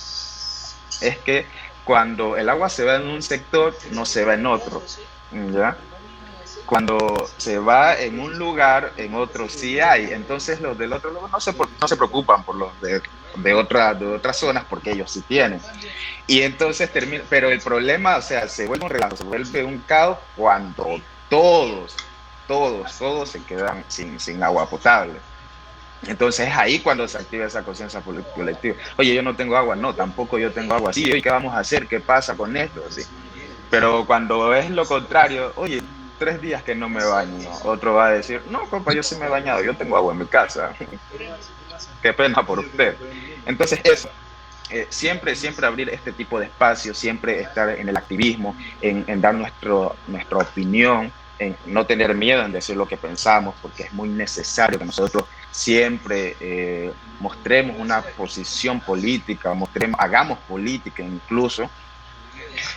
es que cuando el agua se va en un sector, no se va en otro, ¿ya? Cuando se va en un lugar, en otro sí hay. Entonces los del otro lugar no se preocupan por los de otras zonas porque ellos sí tienen. Y entonces termina, pero el problema, o sea, se vuelve un relajo, se vuelve un caos cuando todos se quedan sin agua potable. Entonces es ahí cuando se activa esa conciencia colectiva. Oye, yo no tengo agua, no, tampoco yo tengo agua. Sí, ¿y qué vamos a hacer? ¿Qué pasa con esto? Sí. Pero cuando es lo contrario, oye, 3 días que no me baño, otro va a decir, no, compa, yo sí me he bañado, yo tengo agua en mi casa. Qué pena por usted. Entonces eso, siempre abrir este tipo de espacios, siempre estar en el activismo, en dar nuestra opinión, en no tener miedo en decir lo que pensamos, porque es muy necesario que nosotros siempre mostremos una posición política, hagamos política incluso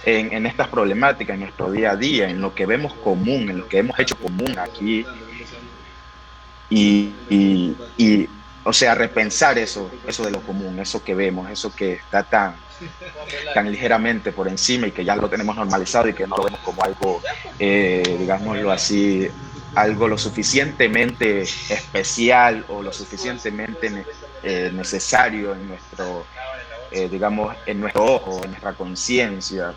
en estas problemáticas, en nuestro día a día, en lo que vemos común, en lo que hemos hecho común aquí, y o sea, repensar eso de lo común, eso que vemos, eso que está tan ligeramente por encima y que ya lo tenemos normalizado y que no lo vemos como algo, digámoslo así, algo lo suficientemente especial o lo suficientemente necesario en nuestro, digamos, en nuestro ojo, en nuestra conciencia.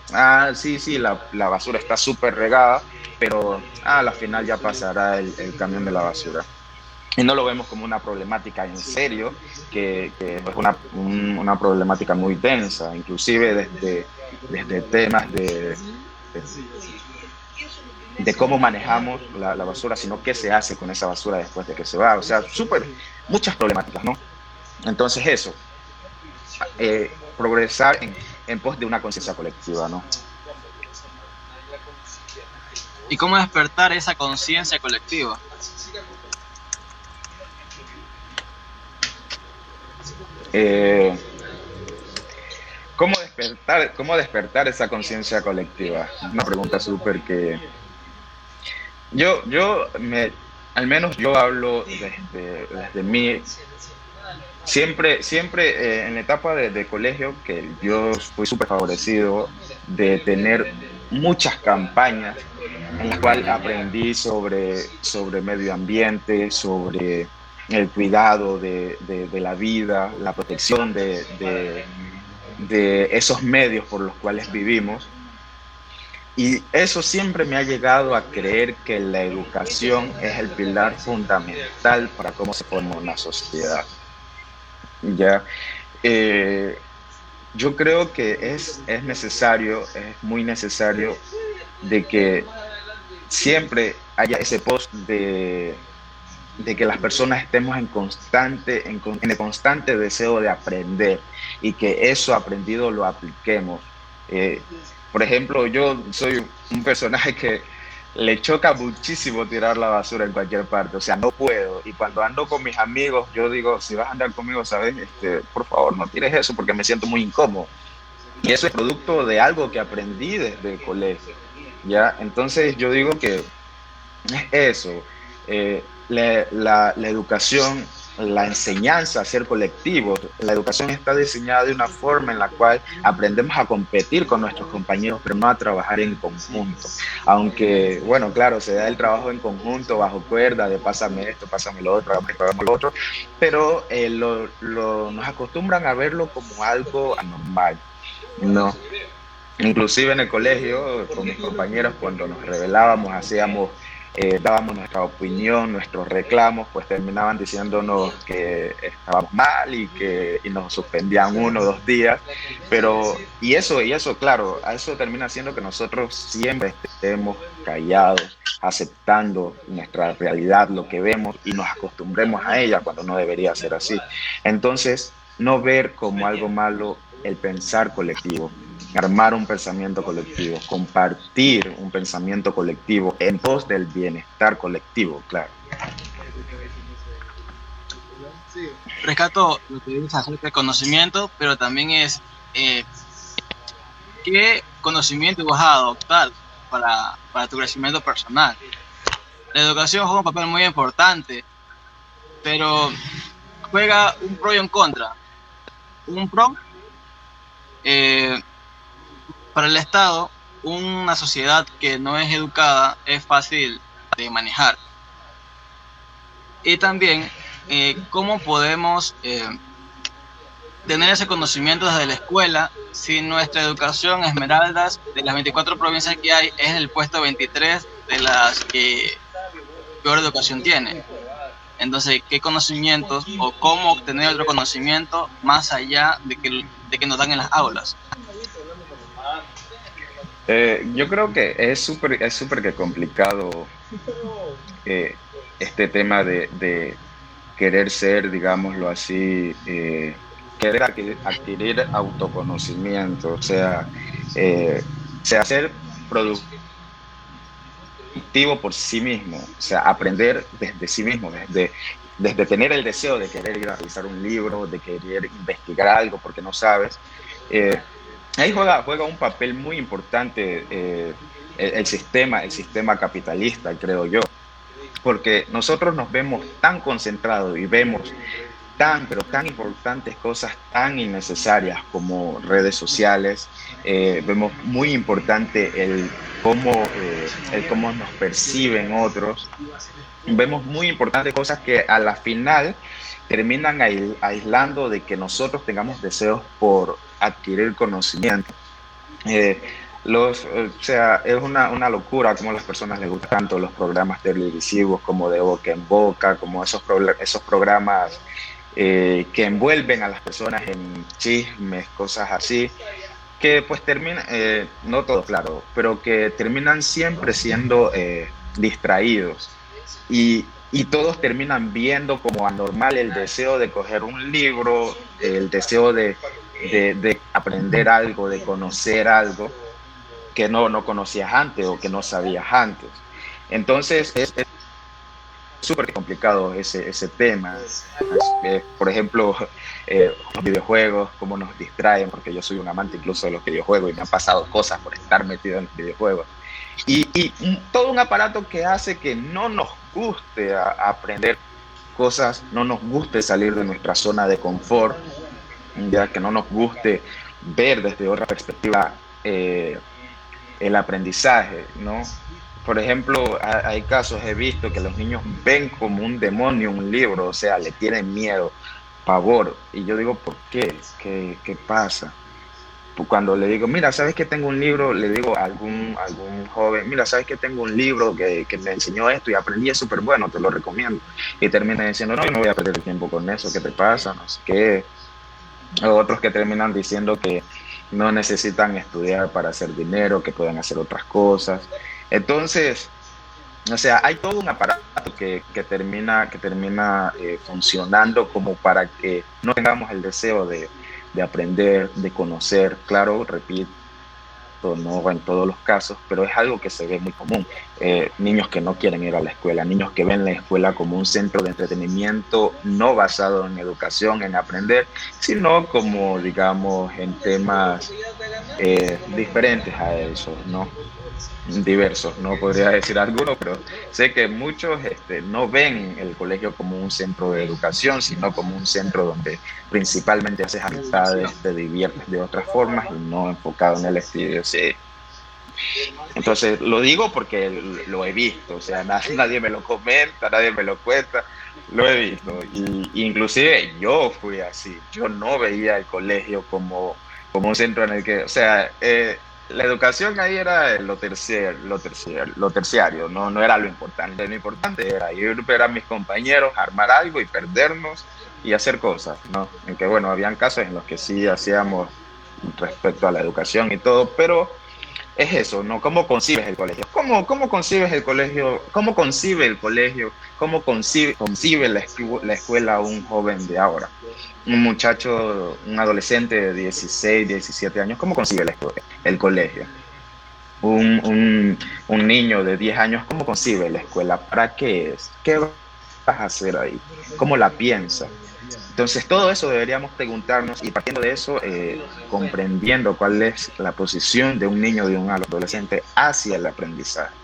Sí, la basura está súper regada, pero a la final ya pasará el camión de la basura. Y no lo vemos como una problemática en serio que es una problemática muy densa, inclusive desde temas de cómo manejamos la basura, sino qué se hace con esa basura después de que se va. O sea, muchas problemáticas, ¿no? Entonces eso, progresar en pos de una conciencia colectiva, ¿no? ¿Y cómo despertar esa conciencia colectiva? ¿Cómo despertar esa conciencia colectiva? Una pregunta súper que al menos yo hablo desde mí. Siempre en la etapa de colegio, que yo fui súper favorecido de tener muchas campañas en las cuales aprendí sobre medio ambiente, sobre el cuidado de la vida, la protección de esos medios por los cuales vivimos. Y eso siempre me ha llegado a creer que la educación es el pilar fundamental para cómo se forma una sociedad. Ya, yo creo que es muy necesario de que siempre haya ese post de que las personas estemos en el constante deseo de aprender y que eso aprendido lo apliquemos. Por ejemplo, yo soy un personaje que le choca muchísimo tirar la basura en cualquier parte, o sea, no puedo. Y cuando ando con mis amigos, yo digo, si vas a andar conmigo, ¿sabes? Por favor, no tires eso porque me siento muy incómodo. Y eso es producto de algo que aprendí desde el colegio, ¿ya? Entonces yo digo que es eso, la educación, la enseñanza a ser colectivos. La educación está diseñada de una forma en la cual aprendemos a competir con nuestros compañeros, pero no a trabajar en conjunto. Aunque, bueno, claro, se da el trabajo en conjunto, bajo cuerda, de pásame esto, pásame lo otro, hagamos lo otro, pero nos acostumbran a verlo como algo anormal, ¿no? Inclusive en el colegio, con mis compañeros, cuando nos rebelábamos, dábamos nuestra opinión, nuestros reclamos, pues terminaban diciéndonos que estábamos mal y nos suspendían 1 o 2 días, y eso, claro, a eso termina haciendo que nosotros siempre estemos callados, aceptando nuestra realidad, lo que vemos, y nos acostumbremos a ella cuando no debería ser así. Entonces, no ver como algo malo el pensar colectivo, armar un pensamiento colectivo, compartir un pensamiento colectivo en pos del bienestar colectivo, claro. Rescato lo que dices acerca del conocimiento, pero también es qué conocimiento vas a adoptar para tu crecimiento personal. La educación juega un papel muy importante, pero juega un pro y un contra. Un pro, para el Estado, una sociedad que no es educada es fácil de manejar. Y también, cómo podemos tener ese conocimiento desde la escuela si nuestra educación Esmeraldas, de las 24 provincias que hay, es el puesto 23 de las que peor educación tiene. Entonces, ¿qué conocimientos o cómo obtener otro conocimiento más allá de que nos dan en las aulas? Yo creo que es súper que complicado este tema de querer ser, digámoslo así, querer adquirir autoconocimiento, o sea, ser productivo por sí mismo, o sea, aprender desde sí mismo, desde tener el deseo de querer ir a revisar un libro, de querer investigar algo porque no sabes. Ahí juega un papel muy importante el sistema capitalista, creo yo, porque nosotros nos vemos tan concentrados y vemos pero tan importantes cosas tan innecesarias como redes sociales. Vemos muy importante el cómo nos perciben otros. Vemos muy importantes cosas que a la final terminan aislando de que nosotros tengamos deseos por adquirir conocimiento. O sea, es una locura como a las personas les gustan tanto los programas televisivos como de boca en boca, como esos programas que envuelven a las personas en chismes, cosas así, que pues terminan, no todo claro, pero que terminan siempre siendo distraídos y todos terminan viendo como anormal el deseo de coger un libro, el deseo de aprender algo, de conocer algo que no conocías antes o que no sabías antes. Entonces es súper complicado ese tema. Por ejemplo, los videojuegos, cómo nos distraen, porque yo soy un amante incluso de los videojuegos y me han pasado cosas por estar metido en los videojuegos. Y todo un aparato que hace que no nos guste a aprender cosas, no nos guste salir de nuestra zona de confort, ya que no nos guste ver desde otra perspectiva el aprendizaje, ¿no? Por ejemplo, hay casos, he visto que los niños ven como un demonio un libro, o sea, le tienen miedo, pavor. Y yo digo, ¿por qué? ¿Qué pasa? Cuando le digo, mira, ¿sabes que tengo un libro? Le digo a algún joven, mira, ¿sabes que tengo un libro que me enseñó esto y aprendí, es súper bueno, te lo recomiendo? Y termina diciendo, no, yo no voy a perder el tiempo con eso, ¿qué te pasa? No sé qué. O otros que terminan diciendo que no necesitan estudiar para hacer dinero, que pueden hacer otras cosas. Entonces, o sea, hay todo un aparato que termina funcionando como para que no tengamos el deseo de aprender, de conocer. Claro, repito, no en todos los casos, pero es algo que se ve muy común. Niños que no quieren ir a la escuela, niños que ven la escuela como un centro de entretenimiento no basado en educación, en aprender, sino como, digamos, en temas diferentes a eso, ¿no? Diversos, no podría decir alguno, pero sé que muchos no ven el colegio como un centro de educación, sino como un centro donde principalmente haces amistades, te diviertes de otras formas y no enfocado en el estudio. Sí. Entonces lo digo porque lo he visto, o sea, nadie me lo comenta, nadie me lo cuenta, lo he visto. Y inclusive yo fui así, yo no veía el colegio como un centro en el que, o sea, la educación ahí era lo terciario, no era lo importante. Lo importante era ir a ver a mis compañeros, armar algo y perdernos y hacer cosas, ¿no? En que, bueno, habían casos en los que sí hacíamos respecto a la educación y todo, pero es eso, ¿no? ¿Cómo concibes el colegio? ¿Cómo concibes el colegio? ¿Cómo concibe el colegio? ¿Cómo concibe la escuela un joven de ahora? Un muchacho, un adolescente de 16, 17 años, ¿cómo concibe el colegio? Un niño de 10 años, ¿cómo concibe la escuela? ¿Para qué es? ¿Qué vas a hacer ahí? ¿Cómo la piensa? Entonces, todo eso deberíamos preguntarnos y partiendo de eso, comprendiendo cuál es la posición de un niño, de un adolescente hacia el aprendizaje.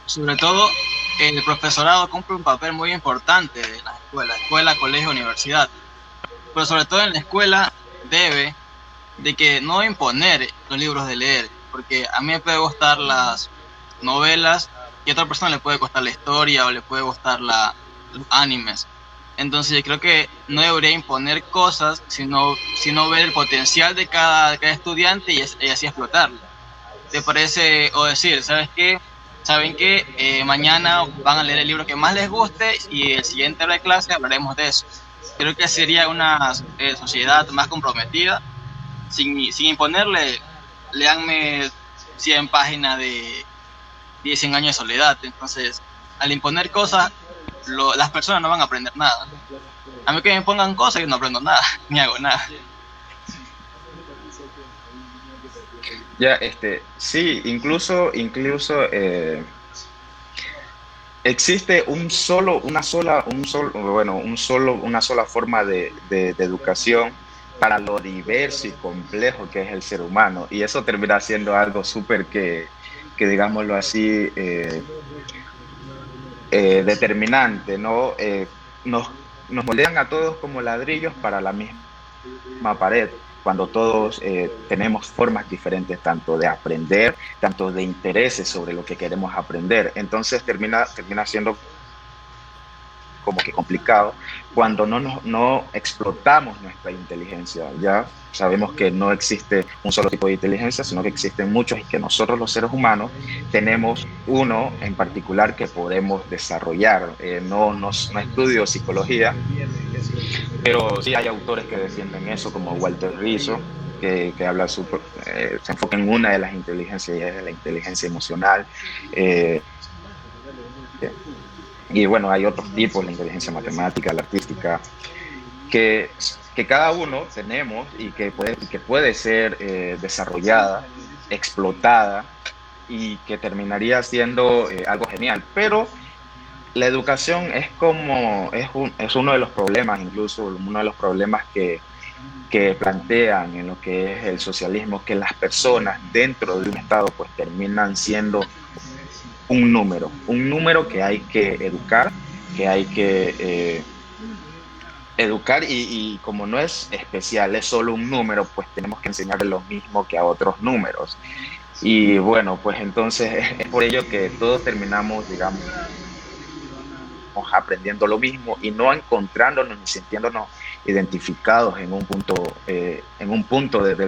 Sobre todo, el profesorado cumple un papel muy importante en la escuela, colegio, universidad. Pero sobre todo en la escuela debe de que no imponer los libros de leer, porque a mí me puede gustar las novelas y a otra persona le puede gustar la historia o le puede gustar los animes. Entonces yo creo que no debería imponer cosas, sino ver el potencial de cada estudiante y así explotarlo. ¿Te parece? O decir, ¿sabes qué? ¿Saben qué? Mañana van a leer el libro que más les guste y el siguiente hora de clase hablaremos de eso. Creo que sería una sociedad más comprometida, sin imponerle, leanme 100 páginas de 100 años de soledad. Entonces, al imponer cosas, las personas no van a aprender nada. A mí que me pongan cosas, yo no aprendo nada, ni hago nada. Ya, sí, incluso existe una sola forma de educación para lo diverso y complejo que es el ser humano, y eso termina siendo algo súper que digámoslo así, determinante, ¿no? Nos moldean a todos como ladrillos para la misma pared, cuando todos tenemos formas diferentes tanto de aprender, tanto de intereses sobre lo que queremos aprender. Entonces termina siendo como que complicado cuando no explotamos nuestra inteligencia. Ya sabemos que no existe un solo tipo de inteligencia, sino que existen muchos y que nosotros los seres humanos tenemos uno en particular que podemos desarrollar. No estudio psicología, pero sí hay autores que defienden eso, como Walter Rizzo, que habla se enfoca en una de las inteligencias, y es la inteligencia emocional. Eh, y bueno, hay otros tipos, la inteligencia matemática, la artística, que, que cada uno tenemos y que puede ser desarrollada, explotada, y que terminaría siendo algo genial. Pero la educación es uno de los problemas, incluso uno de los problemas que plantean en lo que es el socialismo, que las personas dentro de un Estado pues terminan siendo un número que hay que educar, que hay que educar y como no es especial, es solo un número, pues tenemos que enseñarle lo mismo que a otros números. Y bueno, pues entonces es por ello que todos terminamos, digamos, aprendiendo lo mismo y no encontrándonos ni sintiéndonos identificados en un punto del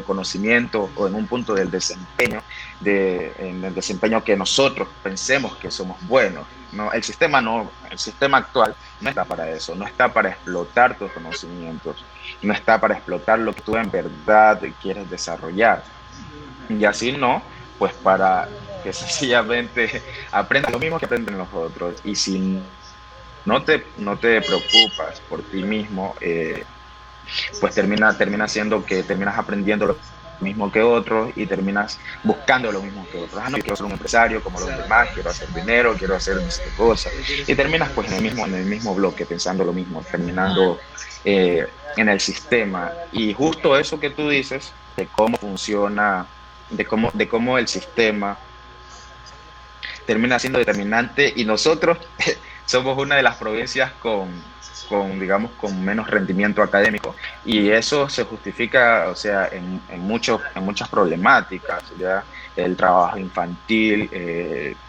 conocimiento o en un punto del desempeño, en el desempeño que nosotros pensemos que somos buenos. No, el sistema actual no está para eso, no está para explotar tus conocimientos, no está para explotar lo que tú en verdad quieres desarrollar. Y así no, pues para que sencillamente aprendas lo mismo que aprenden los otros. Y si no te preocupas por ti mismo, pues termina siendo que terminas aprendiendo lo mismo que otros y terminas buscando lo mismo que otros. No, yo quiero ser un empresario como los demás, quiero hacer dinero, quiero hacer cosas. Y terminas pues en el mismo bloque, pensando lo mismo, terminando en el sistema. Y justo eso que tú dices, de cómo funciona, de cómo el sistema termina siendo determinante, y nosotros somos una de las provincias digamos, con menos rendimiento académico, y eso se justifica, o sea, en muchas problemáticas, ya el trabajo infantil,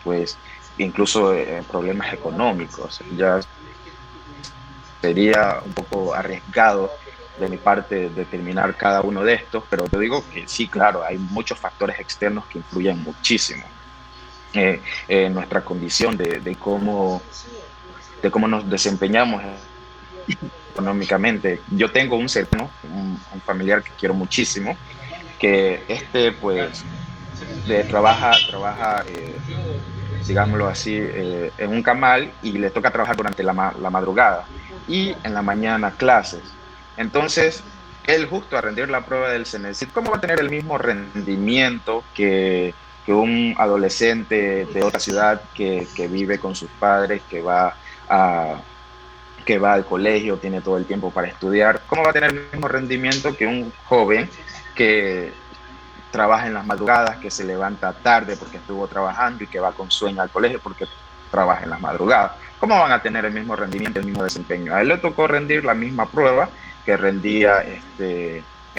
pues incluso problemas económicos. Ya sería un poco arriesgado de mi parte determinar cada uno de estos, pero yo digo que sí, claro, hay muchos factores externos que influyen muchísimo en nuestra condición de cómo nos desempeñamos económicamente. Yo tengo un cercano, un familiar que quiero muchísimo, que pues trabaja digámoslo así, en un camal, y le toca trabajar durante la madrugada y en la mañana clases. Entonces, él justo a rendir la prueba del CENESID, ¿cómo va a tener el mismo rendimiento que un adolescente de otra ciudad que vive con sus padres, que va al colegio, tiene todo el tiempo para estudiar? ¿Cómo va a tener el mismo rendimiento que un joven que trabaja en las madrugadas, que se levanta tarde porque estuvo trabajando y que va con sueño al colegio porque trabaja en las madrugadas? ¿Cómo van a tener el mismo rendimiento, el mismo desempeño? A él le tocó rendir la misma prueba que rendía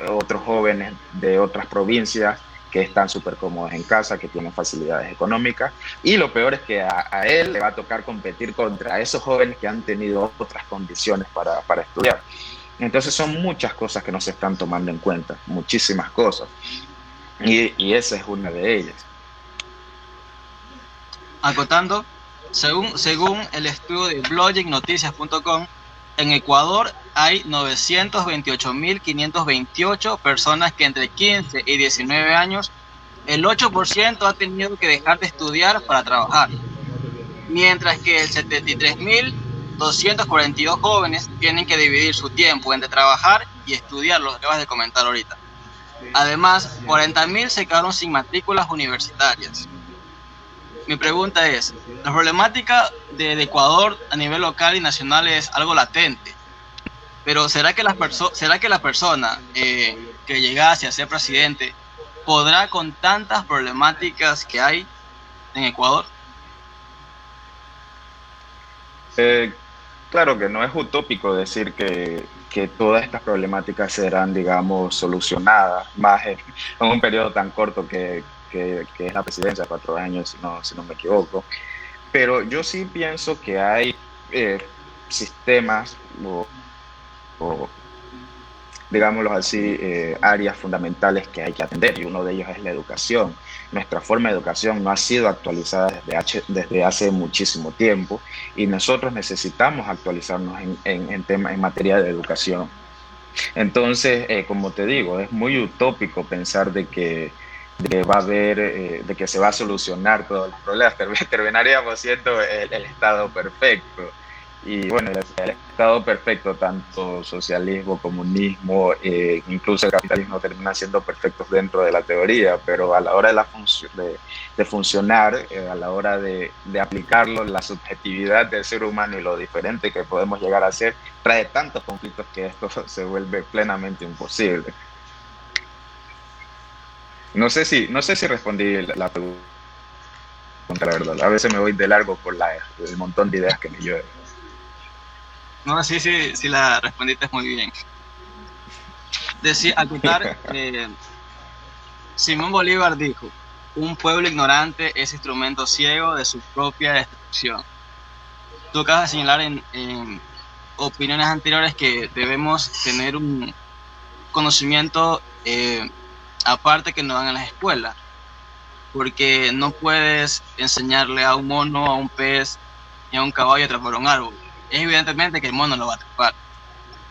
otros jóvenes de otras provincias que están súper cómodos en casa, que tienen facilidades económicas, y lo peor es que a él le va a tocar competir contra esos jóvenes que han tenido otras condiciones para estudiar. Entonces son muchas cosas que no se están tomando en cuenta, muchísimas cosas, y esa es una de ellas. Acotando, según el estudio de bloggingnoticias.com, en Ecuador hay 928.528 personas que entre 15 y 19 años, el 8% ha tenido que dejar de estudiar para trabajar, mientras que el 73.242 jóvenes tienen que dividir su tiempo entre trabajar y estudiar, lo que acabas de comentar ahorita. Además, 40.000 se quedaron sin matrículas universitarias. Mi pregunta es, la problemática de Ecuador a nivel local y nacional es algo latente, pero ¿será que la persona que llegase a ser presidente podrá con tantas problemáticas que hay en Ecuador? Claro que no es utópico decir que todas estas problemáticas serán, digamos, solucionadas, más en un periodo tan corto que es la presidencia, 4 años, si no me equivoco. Pero yo sí pienso que hay sistemas o digámoslo así, áreas fundamentales que hay que atender, y uno de ellos es la educación. Nuestra forma de educación no ha sido actualizada desde hace muchísimo tiempo, y nosotros necesitamos actualizarnos en materia de educación. Entonces, como te digo, es muy utópico pensar va a haber, de que se va a solucionar todos los problemas. Terminaríamos siendo el estado perfecto. Y bueno, el estado perfecto, tanto socialismo, comunismo, incluso el capitalismo, terminan siendo perfectos dentro de la teoría, pero a la hora de funcionar, a la hora de aplicarlo, la subjetividad del ser humano y lo diferente que podemos llegar a ser, trae tantos conflictos que esto se vuelve plenamente imposible. No sé si respondí la pregunta, la verdad. A veces me voy de largo por el montón de ideas que me llueven. No, sí la respondiste muy bien. Decía, acotar, Simón Bolívar dijo: un pueblo ignorante es instrumento ciego de su propia destrucción. Tú acabas de señalar en opiniones anteriores que debemos tener un conocimiento aparte que no dan en las escuelas, porque no puedes enseñarle a un mono, a un pez y a un caballo a trepar un árbol. Es evidentemente que el mono lo va a trepar.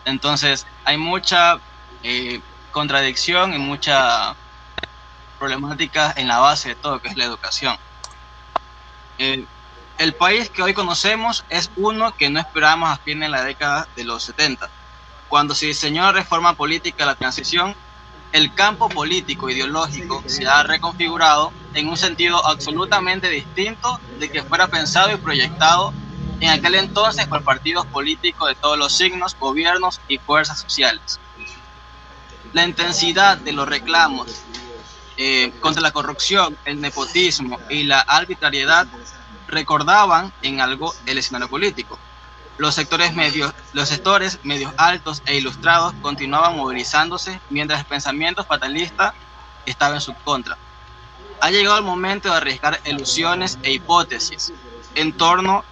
Entonces hay mucha contradicción y mucha problemática en la base de todo, que es la educación. El país que hoy conocemos es uno que no esperábamos a fines de la década de los 70. Cuando se diseñó la reforma política de la transición, el campo político ideológico se ha reconfigurado en un sentido absolutamente distinto de que fuera pensado y proyectado en aquel entonces por partidos políticos de todos los signos, gobiernos y fuerzas sociales. La intensidad de los reclamos contra la corrupción, el nepotismo y la arbitrariedad recordaban en algo el escenario político. Los sectores medios altos e ilustrados continuaban movilizándose mientras el pensamiento fatalista estaba en su contra. Ha llegado el momento de arriesgar ilusiones e hipótesis en torno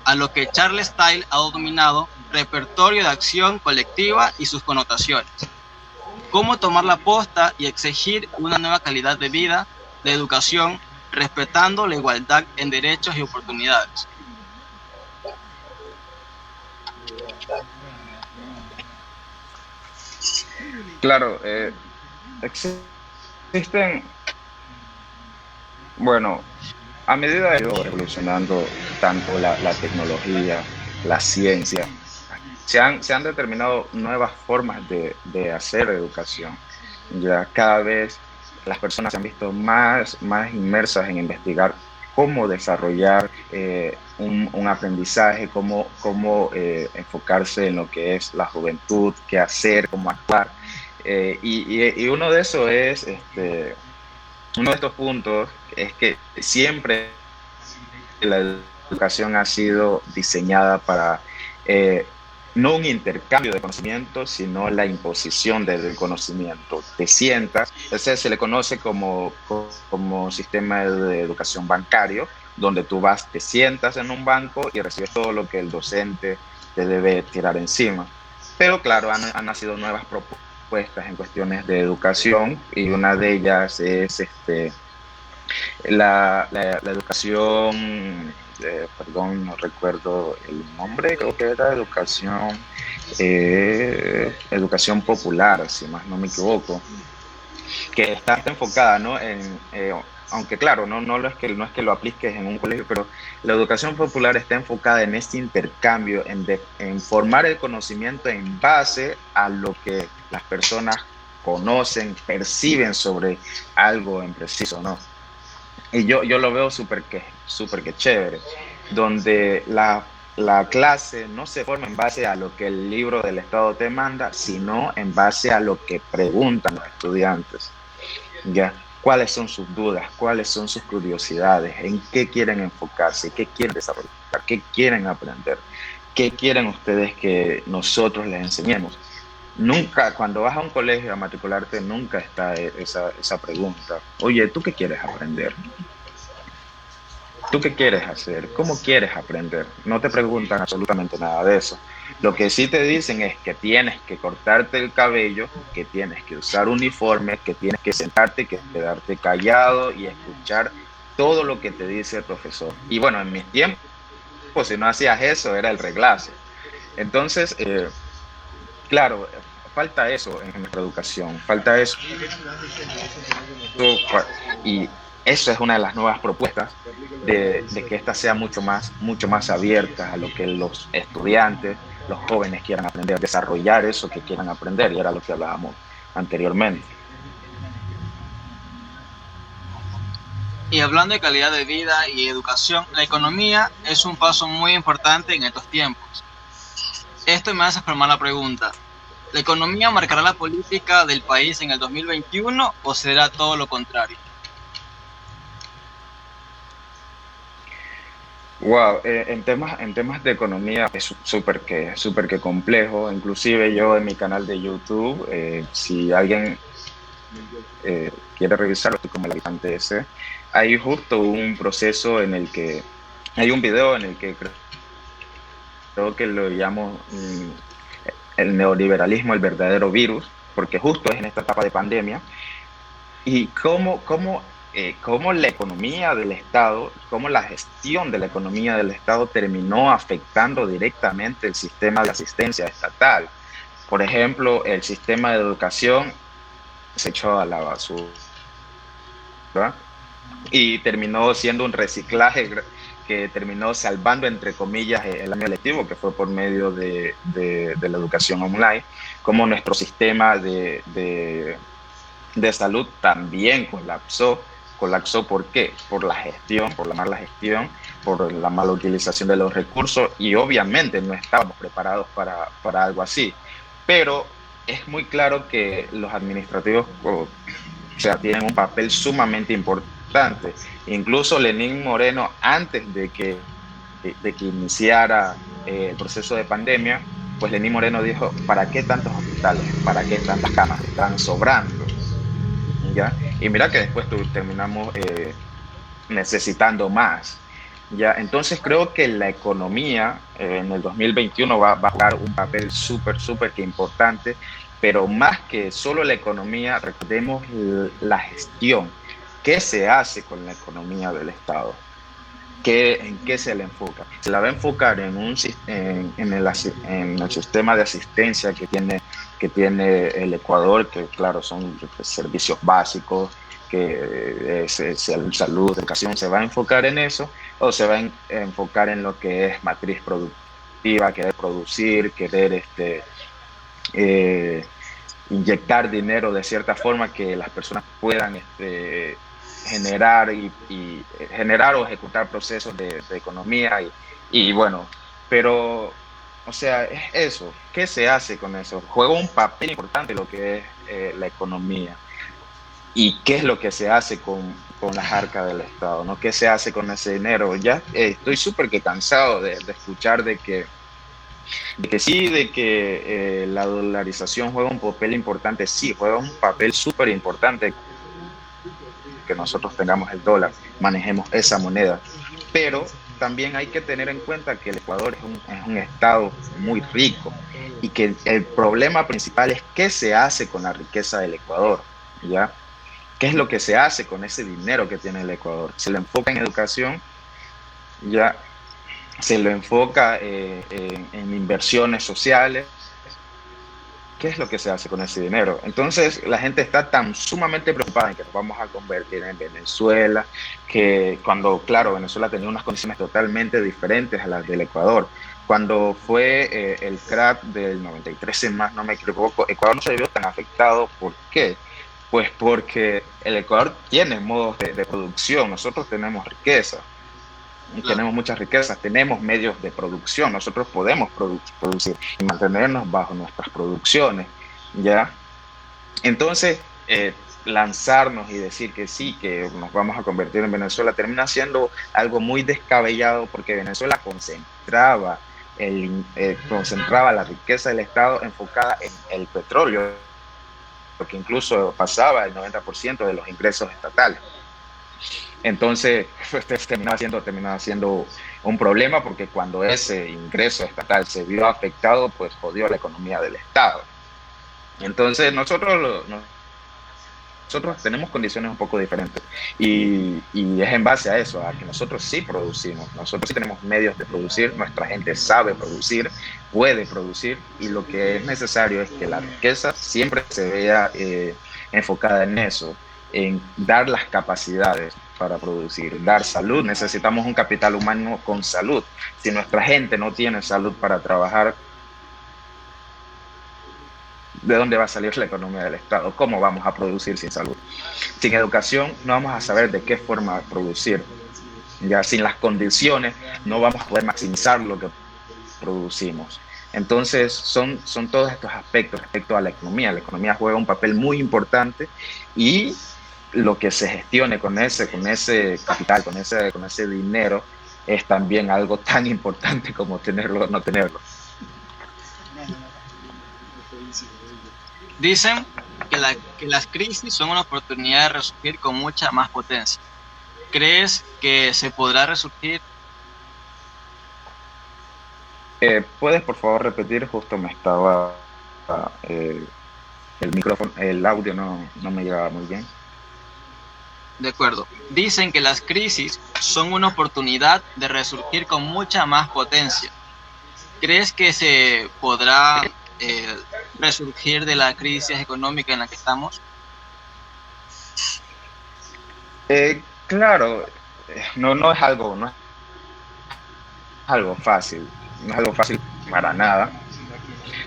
a lo que Charles Taylor ha denominado repertorio de acción colectiva y sus connotaciones. Cómo tomar la posta y exigir una nueva calidad de vida, de educación, respetando la igualdad en derechos y oportunidades. Claro, existen, bueno, a medida que ha ido evolucionando tanto la tecnología, la ciencia, se han determinado nuevas formas de hacer educación. Ya cada vez las personas se han visto más inmersas en investigar cómo desarrollar un aprendizaje, cómo enfocarse en lo que es la juventud, qué hacer, cómo actuar. Y uno de esos es, uno de estos puntos es que siempre la educación ha sido diseñada para no un intercambio de conocimiento, sino la imposición del conocimiento. Te sientas, ese se le conoce como sistema de educación bancario, donde tú vas, te sientas en un banco y recibes todo lo que el docente te debe tirar encima. Pero claro, han nacido nuevas propuestas en cuestiones de educación, y una de ellas es la educación, perdón, no recuerdo el nombre, creo que era educación popular, si más no me equivoco, que está enfocada, ¿no? Aunque claro, no es que lo apliques en un colegio, pero la educación popular está enfocada en este intercambio, en formar el conocimiento en base a lo que las personas conocen, perciben sobre algo en preciso, ¿no? Y yo lo veo súper que chévere, donde la clase no se forma en base a lo que el libro del Estado te manda, sino en base a lo que preguntan los estudiantes. ¿Ya? ¿Cuáles son sus dudas? ¿Cuáles son sus curiosidades? ¿En qué quieren enfocarse? ¿Qué quieren desarrollar? ¿Qué quieren aprender? ¿Qué quieren ustedes que nosotros les enseñemos? Nunca, cuando vas a un colegio a matricularte, nunca está esa pregunta. Oye, ¿tú qué quieres aprender? ¿Tú qué quieres hacer? ¿Cómo quieres aprender? No te preguntan absolutamente nada de eso. Lo que sí te dicen es que tienes que cortarte el cabello, que tienes que usar uniforme, que tienes que sentarte, que quedarte callado y escuchar todo lo que te dice el profesor. Y bueno, en mis tiempos, si no hacías eso, era el reglazo. Entonces, claro, falta eso en nuestra educación, falta eso. Y eso es una de las nuevas propuestas de que esta sea mucho más abierta a lo que los estudiantes, los jóvenes quieran aprender, desarrollar eso que quieran aprender, y era lo que hablábamos anteriormente. Y hablando de calidad de vida y educación, la economía es un paso muy importante en estos tiempos. Esto me hace formar la pregunta: ¿la economía marcará la política del país en el 2021 o será todo lo contrario? Wow, en temas de economía es súper que complejo. Inclusive yo en mi canal de YouTube, si alguien quiere revisarlo, estoy como el habitante ese, hay justo un proceso en el que, hay un video en el que creo que lo llamo el neoliberalismo, el verdadero virus, porque justo es en esta etapa de pandemia, y cómo la economía del Estado, cómo la gestión de la economía del Estado terminó afectando directamente el sistema de asistencia estatal. Por ejemplo, el sistema de educación se echó a la basura, ¿verdad? Y terminó siendo un reciclaje que terminó salvando, entre comillas, el año lectivo, que fue por medio de la educación online, como nuestro sistema de salud también colapsó. ¿Por qué? Por la gestión, por la mala gestión, por la mala utilización de los recursos, y obviamente no estábamos preparados para algo así. Pero es muy claro que los administrativos, o sea, tienen un papel sumamente importante. Incluso Lenín Moreno, antes de que iniciara el proceso de pandemia, pues Lenín Moreno dijo: ¿para qué tantos hospitales? ¿Para qué tantas camas? Están sobrando, ¿ya? Y mira que después terminamos necesitando más, ¿ya? Entonces creo que la economía en el 2021 va a jugar un papel súper que importante, pero más que solo la economía, recordemos la gestión. ¿Qué se hace con la economía del Estado? ¿En qué se le enfoca? Se la va a enfocar en el sistema de asistencia que tiene el Ecuador, que claro, son servicios básicos, que es salud, educación. ¿Se va a enfocar en eso o se va a enfocar en lo que es matriz productiva, querer producir, querer inyectar dinero de cierta forma que las personas puedan generar generar o ejecutar procesos de economía y bueno, pero o sea, es eso. ¿Qué se hace con eso? Juega un papel importante lo que es la economía, y qué es lo que se hace con las arcas del Estado, ¿no? ¿Qué se hace con ese dinero? Ya estoy súper que cansado de escuchar de que sí, de que la dolarización juega un papel importante. Sí, juega un papel súper importante que nosotros tengamos el dólar, manejemos esa moneda, pero también hay que tener en cuenta que el Ecuador es un estado muy rico, y que el problema principal es qué se hace con la riqueza del Ecuador, ¿ya? ¿Qué es lo que se hace con ese dinero que tiene el Ecuador? ¿Se lo enfoca en educación? ¿Ya? ¿Se lo enfoca en inversiones sociales? ¿Qué es lo que se hace con ese dinero? Entonces la gente está tan sumamente preocupada en que nos vamos a convertir en Venezuela, que cuando, claro, Venezuela tenía unas condiciones totalmente diferentes a las del Ecuador. Cuando fue el crack del 93, si más no me equivoco, Ecuador no se vio tan afectado. ¿Por qué? Pues porque el Ecuador tiene modos de producción, nosotros tenemos riqueza. Tenemos muchas riquezas, tenemos medios de producción, nosotros podemos producir y mantenernos bajo nuestras producciones, ¿ya? Entonces, lanzarnos y decir que sí, que nos vamos a convertir en Venezuela, termina siendo algo muy descabellado, porque Venezuela concentraba la riqueza del Estado enfocada en el petróleo, que incluso pasaba el 90% de los ingresos estatales. Entonces, pues, terminaba siendo un problema porque cuando ese ingreso estatal se vio afectado, pues jodió la economía del Estado. Entonces, nosotros tenemos condiciones un poco diferentes y es en base a eso, a que nosotros sí producimos, nosotros sí tenemos medios de producir, nuestra gente sabe producir, puede producir y lo que es necesario es que la riqueza siempre se vea enfocada en eso, en dar las capacidades para producir, dar salud. Necesitamos un capital humano con salud. Si nuestra gente no tiene salud para trabajar, ¿de dónde va a salir la economía del Estado? ¿Cómo vamos a producir sin salud? Sin educación no vamos a saber de qué forma producir. Ya sin las condiciones no vamos a poder maximizar lo que producimos. Entonces son todos estos aspectos respecto a la economía. La economía juega un papel muy importante y lo que se gestione con ese capital, con ese dinero, es también algo tan importante como tenerlo o no tenerlo. Dicen que las crisis son una oportunidad de resurgir con mucha más potencia. ¿Crees que se podrá resurgir? ¿Puedes por favor repetir? Justo me estaba el micrófono, el audio no me llegaba muy bien. De acuerdo. Dicen que las crisis son una oportunidad de resurgir con mucha más potencia. ¿Crees que se podrá resurgir de la crisis económica en la que estamos? Claro, no es algo fácil, no es algo fácil para nada,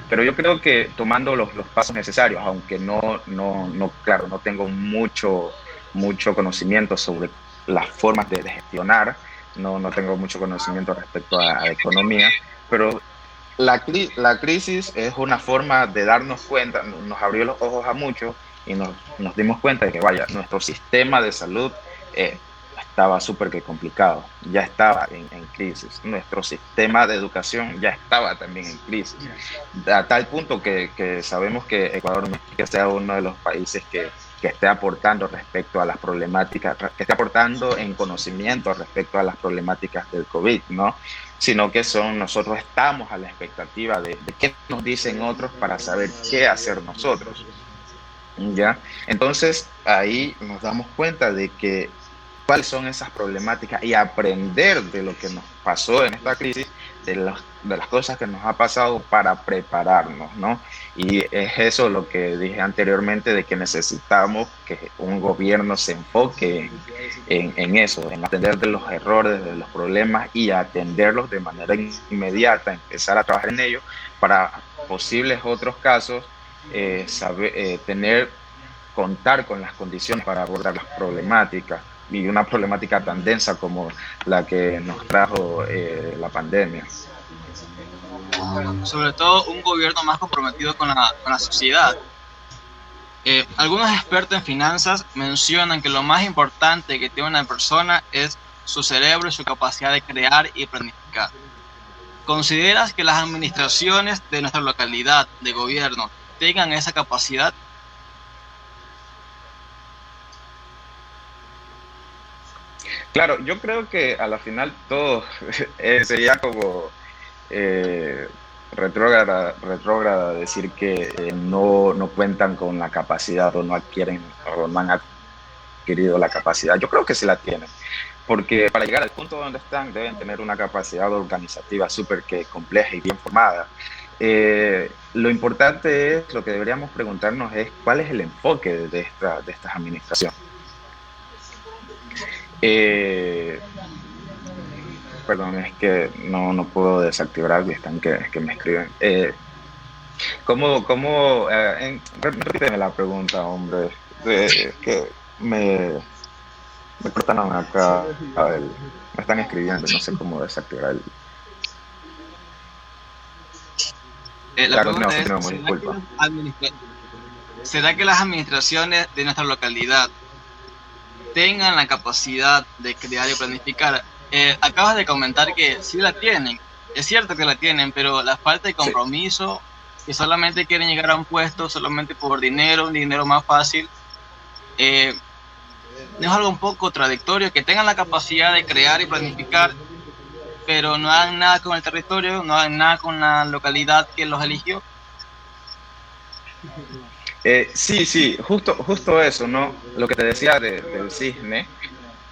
pero yo creo que tomando los pasos necesarios, aunque claro, no tengo mucho conocimiento sobre las formas de gestionar, no tengo mucho conocimiento respecto a economía, pero la crisis es una forma de darnos cuenta, nos abrió los ojos a muchos y nos dimos cuenta de que, vaya, nuestro sistema de salud estaba súper que complicado, ya estaba en crisis. Nuestro sistema de educación ya estaba también en crisis, a tal punto que sabemos que Ecuador no es que sea uno de los países que esté aportando respecto a las problemáticas, que esté aportando en conocimiento respecto a las problemáticas del COVID, ¿no? Sino que nosotros estamos a la expectativa de qué nos dicen otros para saber qué hacer nosotros, ¿ya? Entonces, ahí nos damos cuenta de que cuáles son esas problemáticas y aprender de lo que nos pasó en esta crisis, de las cosas que nos ha pasado para prepararnos, ¿no? Y es eso lo que dije anteriormente, de que necesitamos que un gobierno se enfoque en eso, en atender de los errores, de los problemas y atenderlos de manera inmediata, empezar a trabajar en ellos para posibles otros casos, contar con las condiciones para abordar las problemáticas y una problemática tan densa como la que nos trajo la pandemia. Sobre todo un gobierno más comprometido con la sociedad. Algunos expertos en finanzas mencionan que lo más importante que tiene una persona es su cerebro y su capacidad de crear y planificar. ¿Consideras que las administraciones de nuestra localidad de gobierno tengan esa capacidad? Claro, yo creo que a la final todo sería como retrógrada decir que no cuentan con la capacidad o no adquieren o no han adquirido la capacidad. Yo creo que sí la tienen, porque para llegar al punto donde están deben tener una capacidad organizativa súper compleja y bien formada. Lo importante es, lo que deberíamos preguntarnos es cuál es el enfoque de estas administraciones. Perdón, es que no puedo desactivar algo y están que me escriben. Repíteme la pregunta, hombre. Que me cortan acá. Me están escribiendo, no sé cómo desactivar el. La pregunta es, ¿será que las administraciones de nuestra localidad tengan la capacidad de crear y planificar? Acabas de comentar que sí la tienen, es cierto que la tienen, pero la falta de compromiso, sí, que solamente quieren llegar a un puesto solamente por dinero, un dinero más fácil, ¿No es algo un poco contradictorio que tengan la capacidad de crear y planificar, pero no hagan nada con el territorio, no hagan nada con la localidad que los eligió? Sí, justo eso, ¿no? Lo que te decía del cisne,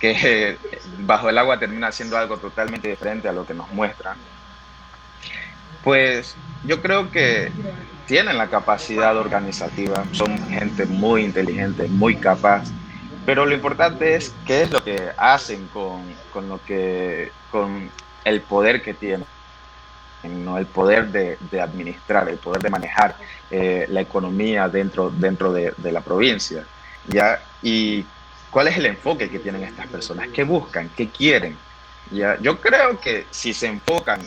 que bajo el agua termina siendo algo totalmente diferente a lo que nos muestran. Pues yo creo que tienen la capacidad organizativa, son gente muy inteligente, muy capaz, pero lo importante es qué es lo que hacen con el poder que tienen, ¿no? El poder de administrar, el poder de manejar la economía dentro de la provincia, ¿ya? Y cuál es el enfoque que tienen estas personas, qué buscan, qué quieren, ¿ya? Yo creo que si se enfocan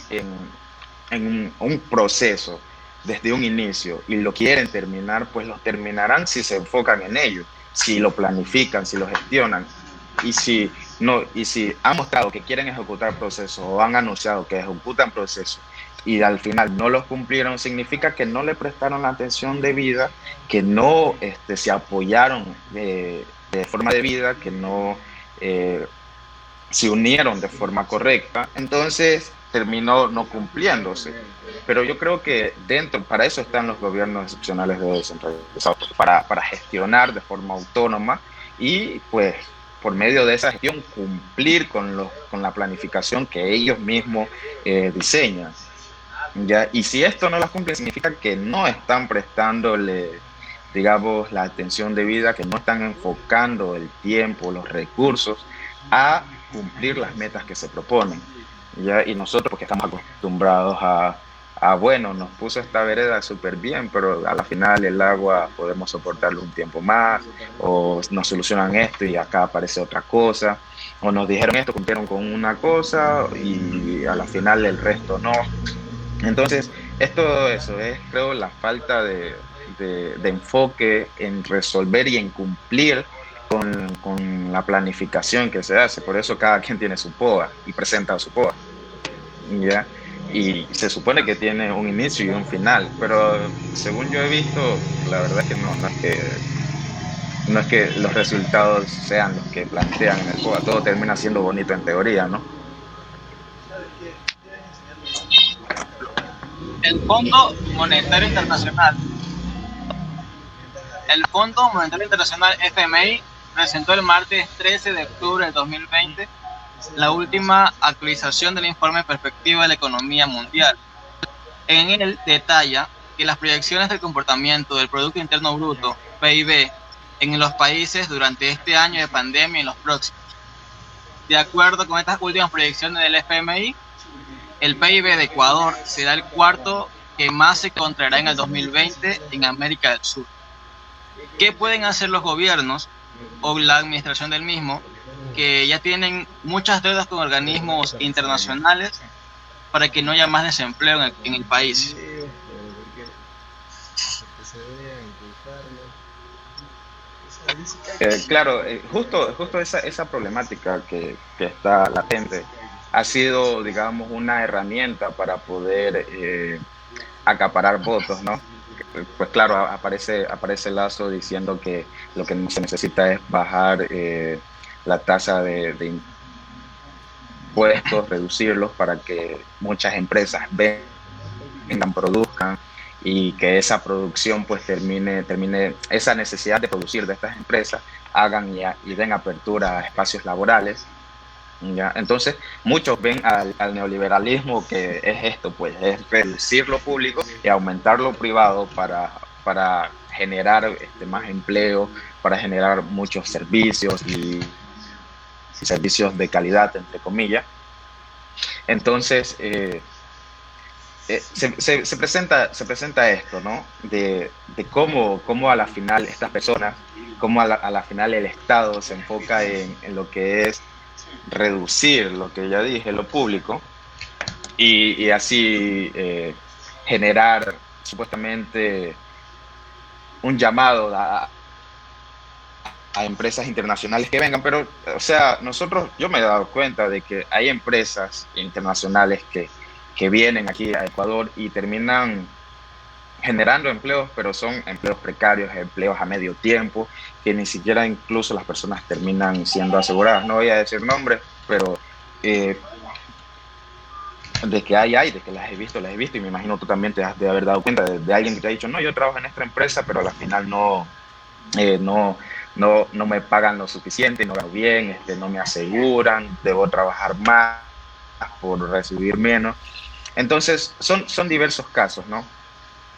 en un proceso desde un inicio y lo quieren terminar, pues lo terminarán si se enfocan en ello, si lo planifican, si lo gestionan. Y si no, y si han mostrado que quieren ejecutar procesos o han anunciado que ejecutan procesos y al final no los cumplieron, significa que no le prestaron la atención debida, que no se apoyaron de forma debida, que no se unieron de forma correcta. Entonces terminó no cumpliéndose. Pero yo creo que para eso están los gobiernos excepcionales de descentralizados, para gestionar de forma autónoma y pues por medio de esa gestión cumplir con la planificación que ellos mismos diseñan, ¿ya? Y si esto no las cumple, significa que no están prestándole, digamos, la atención debida, que no están enfocando el tiempo, los recursos a cumplir las metas que se proponen, ¿ya? Y nosotros, porque estamos acostumbrados bueno, nos puso esta vereda súper bien, pero a la final el agua podemos soportarlo un tiempo más, o nos solucionan esto y acá aparece otra cosa, o nos dijeron esto, cumplieron con una cosa y a la final el resto no. Entonces, es todo eso, es creo la falta de enfoque en resolver y en cumplir con la planificación que se hace. Por eso cada quien tiene su POA y presenta su POA, ¿ya? Y se supone que tiene un inicio y un final, pero según yo he visto, la verdad es que no es que los resultados sean los que plantean en el POA, todo termina siendo bonito en teoría, ¿no? El Fondo Monetario Internacional. El Fondo Monetario Internacional FMI presentó el martes 13 de octubre del 2020 la última actualización del informe Perspectiva de la Economía Mundial. En él detalla que las proyecciones del comportamiento del Producto Interno Bruto, PIB, en los países durante este año de pandemia y los próximos. De acuerdo con estas últimas proyecciones del FMI, el PIB de Ecuador será el cuarto que más se contraerá en el 2020 en América del Sur. ¿Qué pueden hacer los gobiernos o la administración del mismo, que ya tienen muchas deudas con organismos internacionales, para que no haya más desempleo en el país? Claro, justo esa problemática que está latente ha sido, digamos, una herramienta para poder acaparar votos, ¿no? Pues claro, aparece Lazo diciendo que lo que se necesita es bajar la tasa de impuestos, reducirlos para que muchas empresas vengan, produzcan y que esa producción pues termine esa necesidad de producir de estas empresas, hagan y den apertura a espacios laborales, ¿ya? Entonces muchos ven al neoliberalismo que es esto, pues es reducir lo público y aumentar lo privado para generar más empleo, para generar muchos servicios y servicios de calidad, entre comillas. Entonces se presenta esto, ¿no? De cómo a la final estas personas, cómo a la final el Estado se enfoca en lo que es reducir lo que ya dije, lo público, y así generar supuestamente un llamado a empresas internacionales que vengan. Pero, o sea, yo me he dado cuenta de que hay empresas internacionales que vienen aquí a Ecuador y terminan generando empleos, pero son empleos precarios, empleos a medio tiempo, que ni siquiera incluso las personas terminan siendo aseguradas. No voy a decir nombres, pero eh, de que hay, de que las he visto, y me imagino tú también te has de haber dado cuenta de alguien que te ha dicho, no, yo trabajo en esta empresa, pero al final no me pagan lo suficiente, no gano bien, no me aseguran, debo trabajar más por recibir menos. Entonces, son diversos casos, ¿no?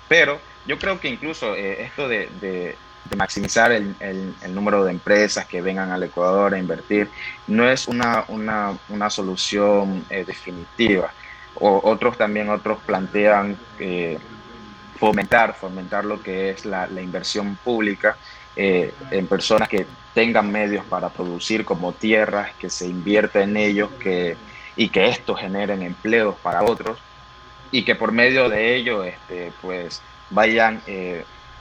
Pero yo creo que incluso esto de maximizar el número de empresas que vengan al Ecuador a invertir no es una solución definitiva. Otros plantean fomentar lo que es la inversión pública en personas que tengan medios para producir, como tierras, que se invierta en ellos, y que esto generen empleos para otros, y que por medio de ello pues vayan,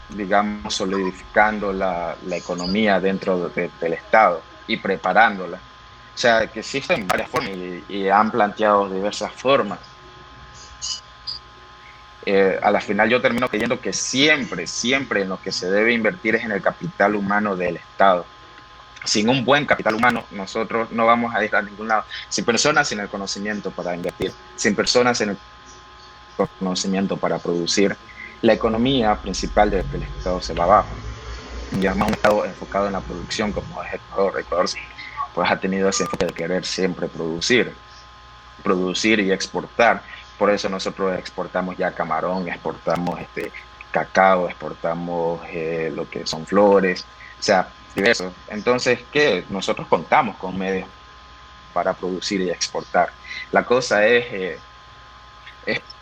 digamos, solidificando la economía dentro del Estado y preparándola. O sea, que existen varias formas y han planteado diversas formas. A la final yo termino creyendo que siempre en lo que se debe invertir es en el capital humano del Estado. Sin un buen capital humano, nosotros no vamos a ir a ningún lado. Sin personas, sin el conocimiento para invertir. Sin personas, sin el conocimiento para producir, la economía principal del Estado se va abajo. Y además un Estado enfocado en la producción como es Ecuador, pues ha tenido ese enfoque de querer siempre producir y exportar. Por eso nosotros exportamos ya camarón, exportamos cacao, exportamos lo que son flores, o sea, diversos. Entonces, ¿qué? Nosotros contamos con medios para producir y exportar. La cosa es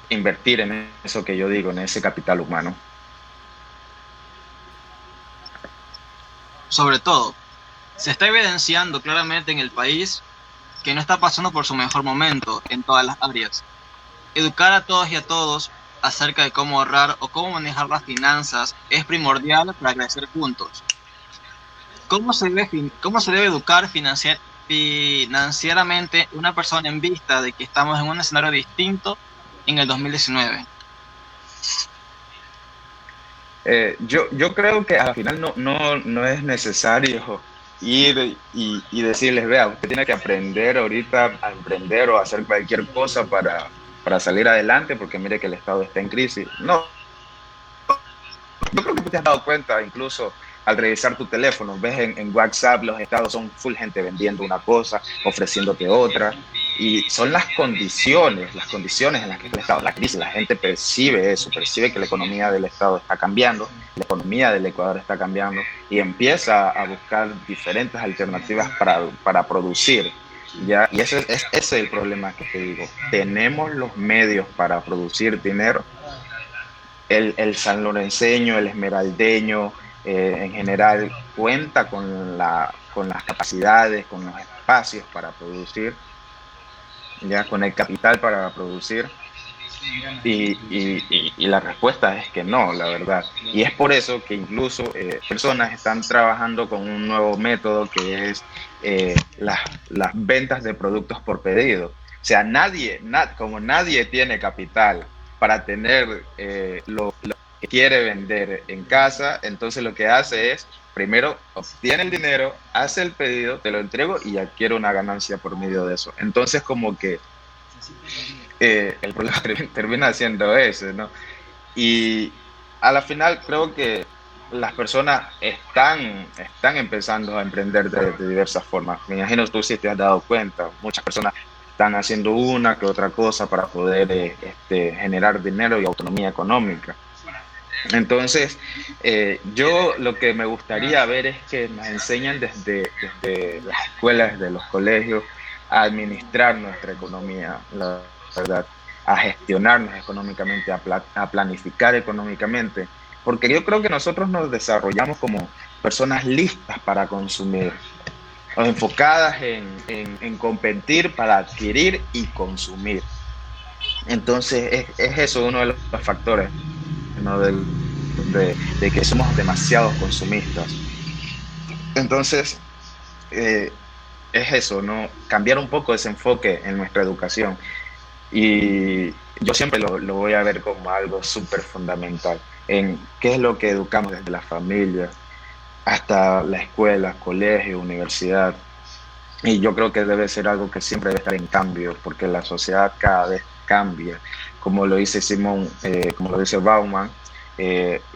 invertir en eso que yo digo, en ese capital humano. Sobre todo, se está evidenciando claramente en el país que no está pasando por su mejor momento en todas las áreas. Educar a todos y a todos acerca de cómo ahorrar o cómo manejar las finanzas es primordial para crecer juntos. ¿Cómo se debe educar financieramente una persona en vista de que estamos en un escenario distinto en el 2019? Yo creo que al final no es necesario ir y decirles, vea, usted tiene que aprender ahorita a emprender o a hacer cualquier cosa para salir adelante, porque mire que el Estado está en crisis. No, yo creo que tú te has dado cuenta, incluso al revisar tu teléfono, ves en WhatsApp los estados son full gente vendiendo una cosa, ofreciéndote otra, y son las condiciones en las que el Estado, la crisis, la gente percibe eso, percibe que la economía del Estado está cambiando, la economía del Ecuador está cambiando, y empieza a buscar diferentes alternativas para producir. ¿Ya? Y ese es el problema que te digo. Tenemos los medios para producir dinero. El sanlorenseño, el esmeraldeño, en general, cuenta con las capacidades, con los espacios para producir, ya con el capital para producir. Y la respuesta es que no, la verdad. Y es por eso que incluso personas están trabajando con un nuevo método que es las ventas de productos por pedido. O sea, como nadie tiene capital para tener lo que quiere vender en casa, entonces lo que hace es, primero obtiene el dinero, hace el pedido, te lo entrego y adquiere una ganancia por medio de eso. Entonces como que el problema termina siendo ese, ¿no? Y a la final creo que las personas están empezando a emprender de diversas formas. Me imagino tú sí te has dado cuenta, muchas personas están haciendo una que otra cosa para poder generar dinero y autonomía económica. Entonces, yo lo que me gustaría ver es que nos enseñen desde las escuelas, desde los colegios, a administrar nuestra economía, la verdad, a gestionarnos económicamente, a planificar económicamente, porque yo creo que nosotros nos desarrollamos como personas listas para consumir, o enfocadas en competir para adquirir y consumir. Entonces, es eso uno de los factores, ¿no? de que somos demasiados consumistas. Entonces, es eso, ¿no? Cambiar un poco ese enfoque en nuestra educación. Y yo siempre lo voy a ver como algo súper fundamental en qué es lo que educamos desde la familia hasta la escuela, colegio, universidad. Y yo creo que debe ser algo que siempre debe estar en cambio, porque la sociedad cada vez cambia. Como lo dice Simón, como lo dice Bauman,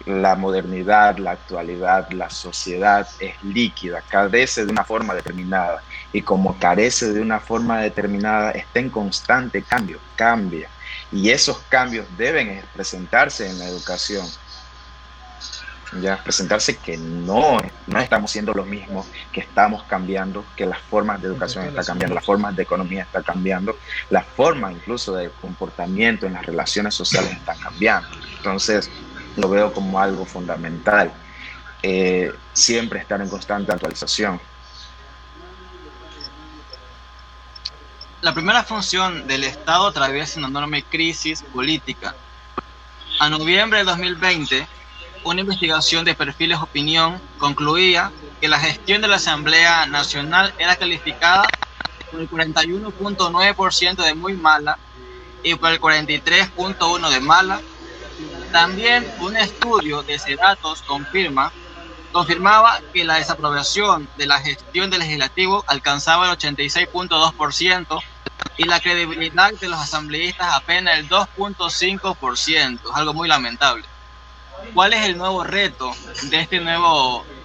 la modernidad, la actualidad, la sociedad es líquida, carece de una forma determinada. Y como carece de una forma determinada, está en constante cambio, cambia. Y esos cambios deben presentarse en la educación, ya presentarse que no estamos siendo lo mismo, que estamos cambiando, que las formas de educación están cambiando, las formas de economía están cambiando, las formas incluso de comportamiento en las relaciones sociales están cambiando. Entonces lo veo como algo fundamental, siempre estar en constante actualización. La primera función del Estado atraviesa una enorme crisis política. A noviembre de 2020, una investigación de Perfiles Opinión concluía que la gestión de la Asamblea Nacional era calificada por el 41.9% de muy mala y por el 43.1% de mala. También un estudio de Cedatos confirmaba que la desaprobación de la gestión del legislativo alcanzaba el 86.2% y la credibilidad de los asambleístas apenas el 2.5%. Es algo muy lamentable. ¿Cuál es el nuevo reto de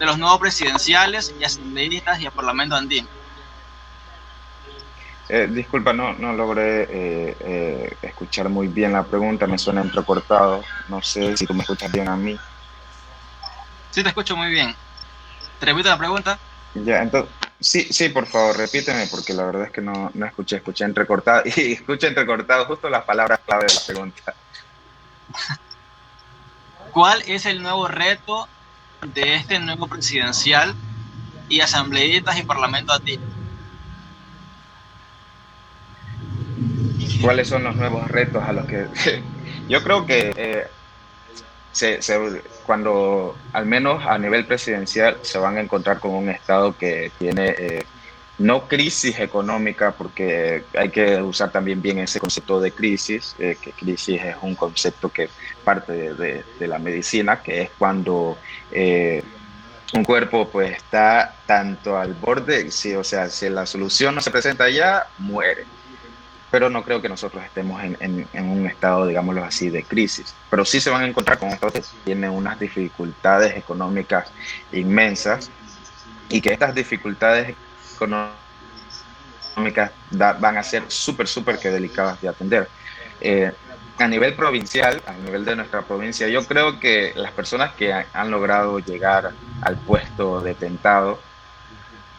los nuevos presidenciales y asambleístas y el Parlamento andino? Disculpa, no logré escuchar muy bien la pregunta, me suena entrecortado. No sé si tú me escuchas bien a mí. Sí, te escucho muy bien. ¿Te repito la pregunta? Ya, entonces, sí, por favor, repíteme, porque la verdad es que no escuché entrecortado, y escuché entrecortado justo las palabras clave de la pregunta. ¿Cuál es el nuevo reto de este nuevo presidencial y asambleístas y parlamento andino? ¿Cuáles son los nuevos retos a los que yo creo que cuando al menos a nivel presidencial se van a encontrar con un estado que tiene no crisis económica, porque hay que usar también bien ese concepto de crisis, que crisis es un concepto que parte de la medicina, que es cuando un cuerpo pues está tanto al borde, sí, o sea, si la solución no se presenta ya, muere. Pero no creo que nosotros estemos en un estado, digámoslo así, de crisis. Pero sí se van a encontrar con estados que tienen unas dificultades económicas inmensas, y que estas dificultades económicas van a ser súper que delicadas de atender. A nivel provincial, a nivel de nuestra provincia, yo creo que las personas que han logrado llegar al puesto de tentado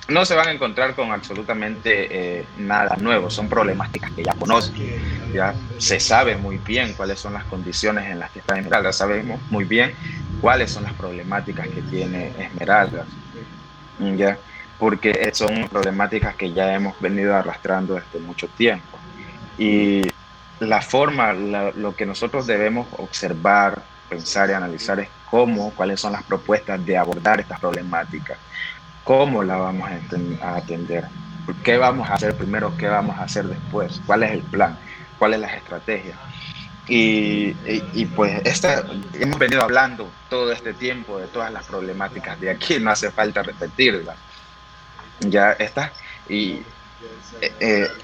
no se van a encontrar con absolutamente nada nuevo. Son problemáticas que ya conocen, ya se sabe muy bien cuáles son las condiciones en las que está Esmeralda, sabemos muy bien cuáles son las problemáticas que tiene Esmeralda, ya, porque son problemáticas que ya hemos venido arrastrando desde mucho tiempo. Y la forma, lo que nosotros debemos observar, pensar y analizar es cuáles son las propuestas de abordar estas problemáticas. ¿Cómo la vamos a atender? ¿Qué vamos a hacer primero? ¿Qué vamos a hacer después? ¿Cuál es el plan? ¿Cuáles las estrategias? Y pues hemos venido hablando todo este tiempo de todas las problemáticas de aquí, no hace falta repetirlas. Ya está. Y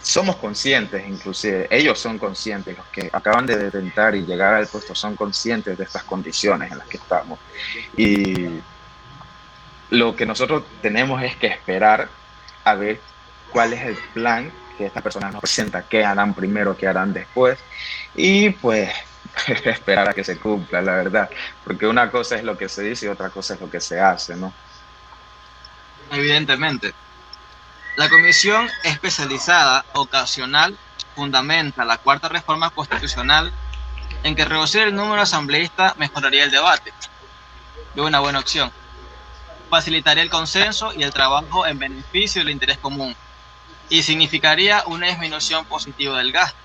somos conscientes, inclusive ellos son conscientes, los que acaban de detentar y llegar al puesto son conscientes de estas condiciones en las que estamos. Y lo que nosotros tenemos es que esperar a ver cuál es el plan que estas personas nos presentan, qué harán primero, qué harán después, y pues esperar a que se cumpla, la verdad, porque una cosa es lo que se dice y otra cosa es lo que se hace, ¿no? Evidentemente. La Comisión Especializada Ocasional fundamenta la cuarta reforma constitucional en que reducir el número asambleísta mejoraría el debate. Veo una buena opción. Facilitaría el consenso y el trabajo en beneficio del interés común, y significaría una disminución positiva del gasto.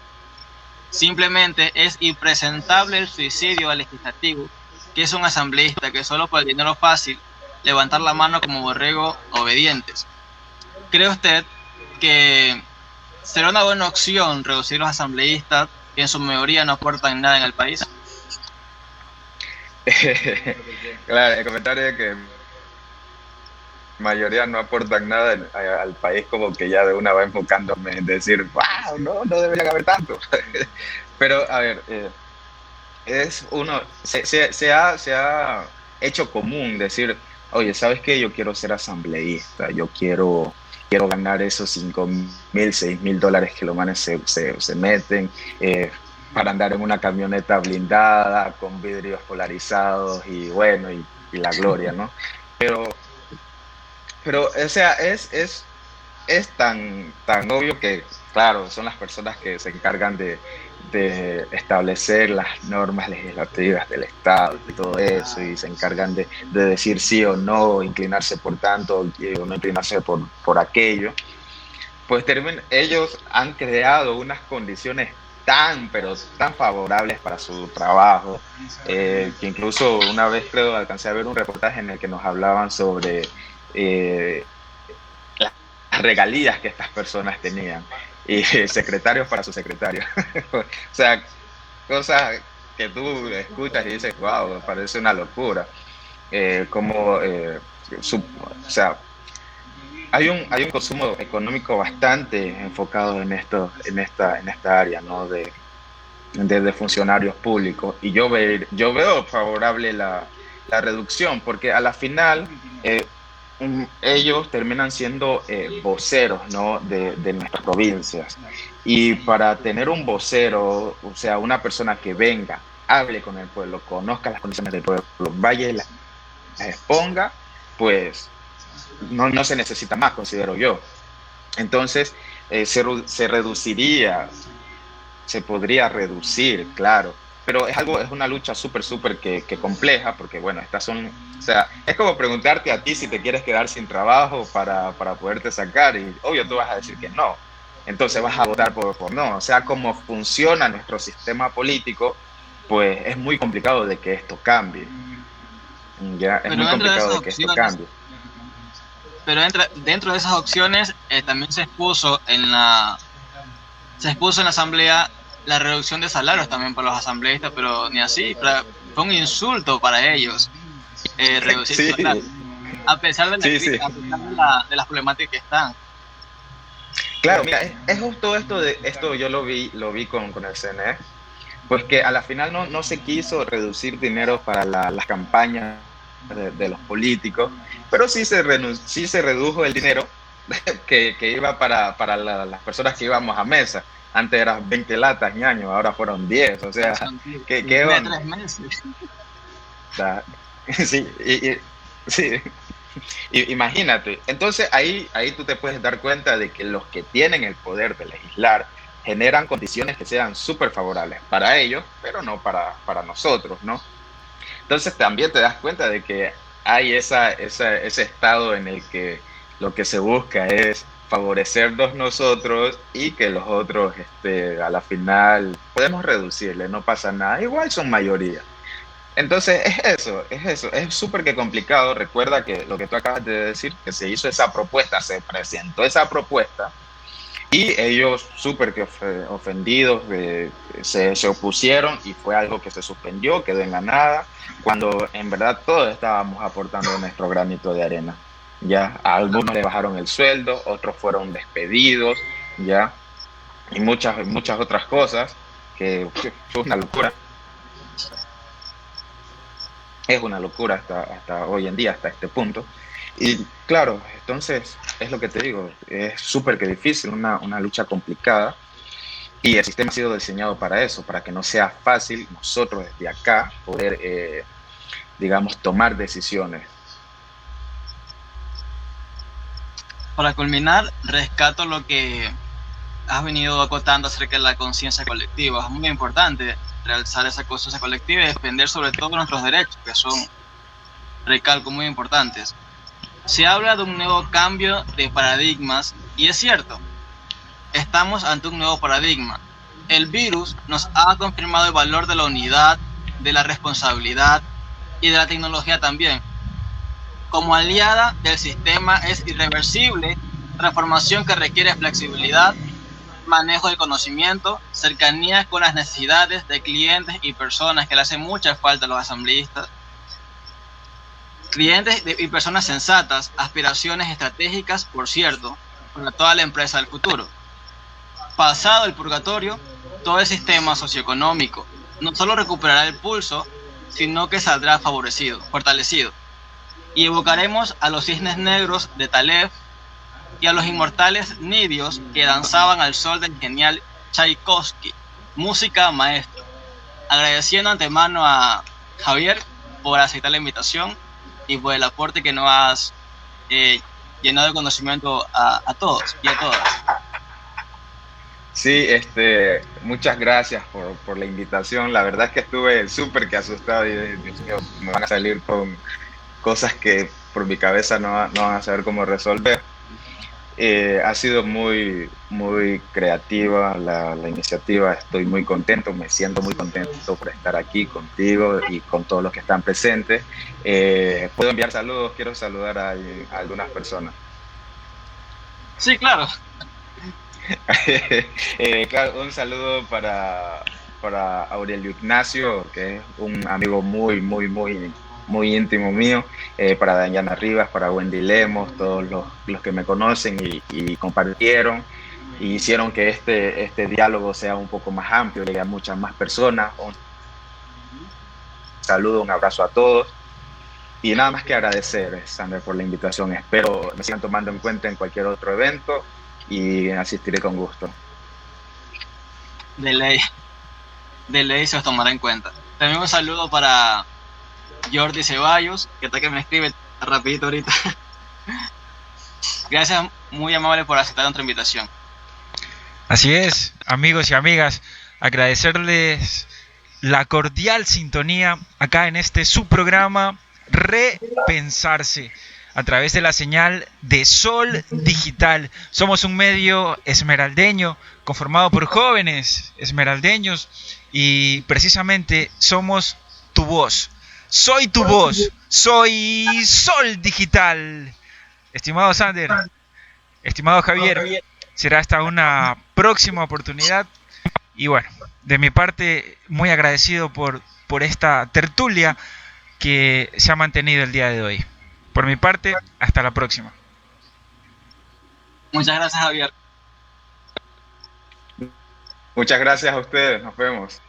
Simplemente es impresentable el suicidio al legislativo, que es un asambleísta que solo por el dinero fácil levantar la mano como borrego obedientes. ¿Cree usted que ¿Será una buena opción reducir los asambleístas que en su mayoría no aportan nada en el país? Claro, el comentario de que mayoría no aportan nada al país, como que ya de una va enfocándome en decir, wow, no deberían haber tanto. Pero, a ver, es uno, se ha hecho común decir, oye, ¿sabes qué? Yo quiero ser asambleísta, yo quiero ganar esos 5.000, $6.000 que los manes se meten para andar en una camioneta blindada con vidrios polarizados y bueno, y la gloria, ¿no? Pero, o sea, es tan obvio que, claro, son las personas que se encargan de establecer las normas legislativas del Estado y todo eso, y se encargan de decir sí o no, inclinarse por tanto o no inclinarse por aquello. Pues ellos han creado unas condiciones pero tan favorables para su trabajo, que incluso una vez creo alcancé a ver un reportaje en el que nos hablaban sobre eh, las regalías que estas personas tenían y secretarios para sus secretarios. O sea, cosas que tú escuchas y dices, wow, me parece una locura. Como, o sea, hay un consumo económico bastante enfocado en esta área, ¿no? De funcionarios públicos, y yo veo favorable la reducción, porque a la final ellos terminan siendo voceros, ¿no? de nuestras provincias, y para tener un vocero, o sea, una persona que venga, hable con el pueblo, conozca las condiciones del pueblo, vaya y las exponga, pues no se necesita más, considero yo. Entonces, se podría reducir, claro, pero es una lucha súper que compleja, porque bueno, o sea, es como preguntarte a ti si te quieres quedar sin trabajo para poderte sacar, y obvio tú vas a decir que no, entonces vas a votar por no. O sea, como funciona nuestro sistema político, pues es muy complicado de que esto cambie. Ya, es muy complicado de que esto cambie. Pero dentro de esas opciones también se expuso en la asamblea la reducción de salarios también para los asambleístas, pero ni así, fue un insulto para ellos reducir sí. salarios, a pesar de de las problemáticas que están. Claro, mira, es justo esto yo lo vi con el CNE, pues que a la final no se quiso reducir dinero para las campañas de los políticos, pero sí se redujo el dinero que iba para las personas que íbamos a mesa. Antes eran 20 latas ñaño, ahora fueron 10, o sea, ¿qué onda? 3 meses. Sí, sí. Imagínate. Entonces ahí tú te puedes dar cuenta de que los que tienen el poder de legislar generan condiciones que sean súper favorables para ellos, pero no para nosotros, ¿no? Entonces también te das cuenta de que hay ese estado en el que lo que se busca es favorecernos nosotros y que los otros a la final podemos reducirle, no pasa nada, igual son mayoría. Entonces es súper que complicado. Recuerda que lo que tú acabas de decir, que se hizo esa propuesta, se presentó esa propuesta y ellos súper que ofendidos se opusieron, y fue algo que se suspendió, quedó en la nada, cuando en verdad todos estábamos aportando nuestro granito de arena. Ya, a algunos le bajaron el sueldo, otros fueron despedidos, ya, y muchas otras cosas, que fue una locura. Es una locura hasta hoy en día, hasta este punto. Y claro, entonces, es lo que te digo, es súper que difícil, una lucha complicada, y el sistema ha sido diseñado para eso, para que no sea fácil nosotros desde acá poder, digamos, tomar decisiones. Para culminar, rescato lo que has venido acotando acerca de la conciencia colectiva. Es muy importante realzar esa conciencia colectiva y defender sobre todo nuestros derechos, que son, recalco, muy importantes. Se habla de un nuevo cambio de paradigmas, y es cierto, estamos ante un nuevo paradigma. El virus nos ha confirmado el valor de la unidad, de la responsabilidad y de la tecnología también. Como aliada del sistema es irreversible, transformación que requiere flexibilidad, manejo del conocimiento, cercanía con las necesidades de clientes y personas que le hacen mucha falta a los asambleístas, clientes y personas sensatas, aspiraciones estratégicas, por cierto, para toda la empresa del futuro. Pasado el purgatorio, todo el sistema socioeconómico no solo recuperará el pulso, sino que saldrá fortalecido. Y evocaremos a los cisnes negros de Taleb y a los inmortales nidios que danzaban al sol del genial Tchaikovsky, música maestra. Agradeciendo antemano a Javier por aceptar la invitación y por el aporte que nos has llenado de conocimiento a todos y a todas. Sí, muchas gracias por la invitación. La verdad es que estuve súper que asustado y Dios mío, me van a salir con cosas que por mi cabeza no van a saber cómo resolver. Ha sido muy, muy creativa la iniciativa. Estoy muy contento, me siento muy contento por estar aquí contigo y con todos los que están presentes. ¿Puedo enviar saludos? Quiero saludar a algunas personas. Sí, claro. Claro, un saludo para Aurelio Ignacio, que es un amigo muy, muy, muy, muy íntimo mío, para Dayana Rivas, para Wendy Lemos, todos los que me conocen y compartieron y hicieron que este diálogo sea un poco más amplio, llegue a muchas más personas. Un saludo, un abrazo a todos y nada más que agradecer, Sander, por la invitación. Espero me sigan tomando en cuenta en cualquier otro evento y asistiré con gusto. De ley se os tomará en cuenta. También un saludo para Jordi Ceballos, que está que me escribe rapidito ahorita. Gracias, muy amable por aceptar nuestra invitación. Así es, amigos y amigas, agradecerles la cordial sintonía acá en este subprograma Repensarse, a través de la señal de Sol Digital. Somos un medio esmeraldeño conformado por jóvenes esmeraldeños y precisamente somos tu voz. Soy tu voz, soy Sol Digital. Estimado Sander, estimado Javier, será hasta una próxima oportunidad. Y bueno, de mi parte, muy agradecido por esta tertulia que se ha mantenido el día de hoy. Por mi parte, hasta la próxima. Muchas gracias, Javier. Muchas gracias a ustedes, nos vemos.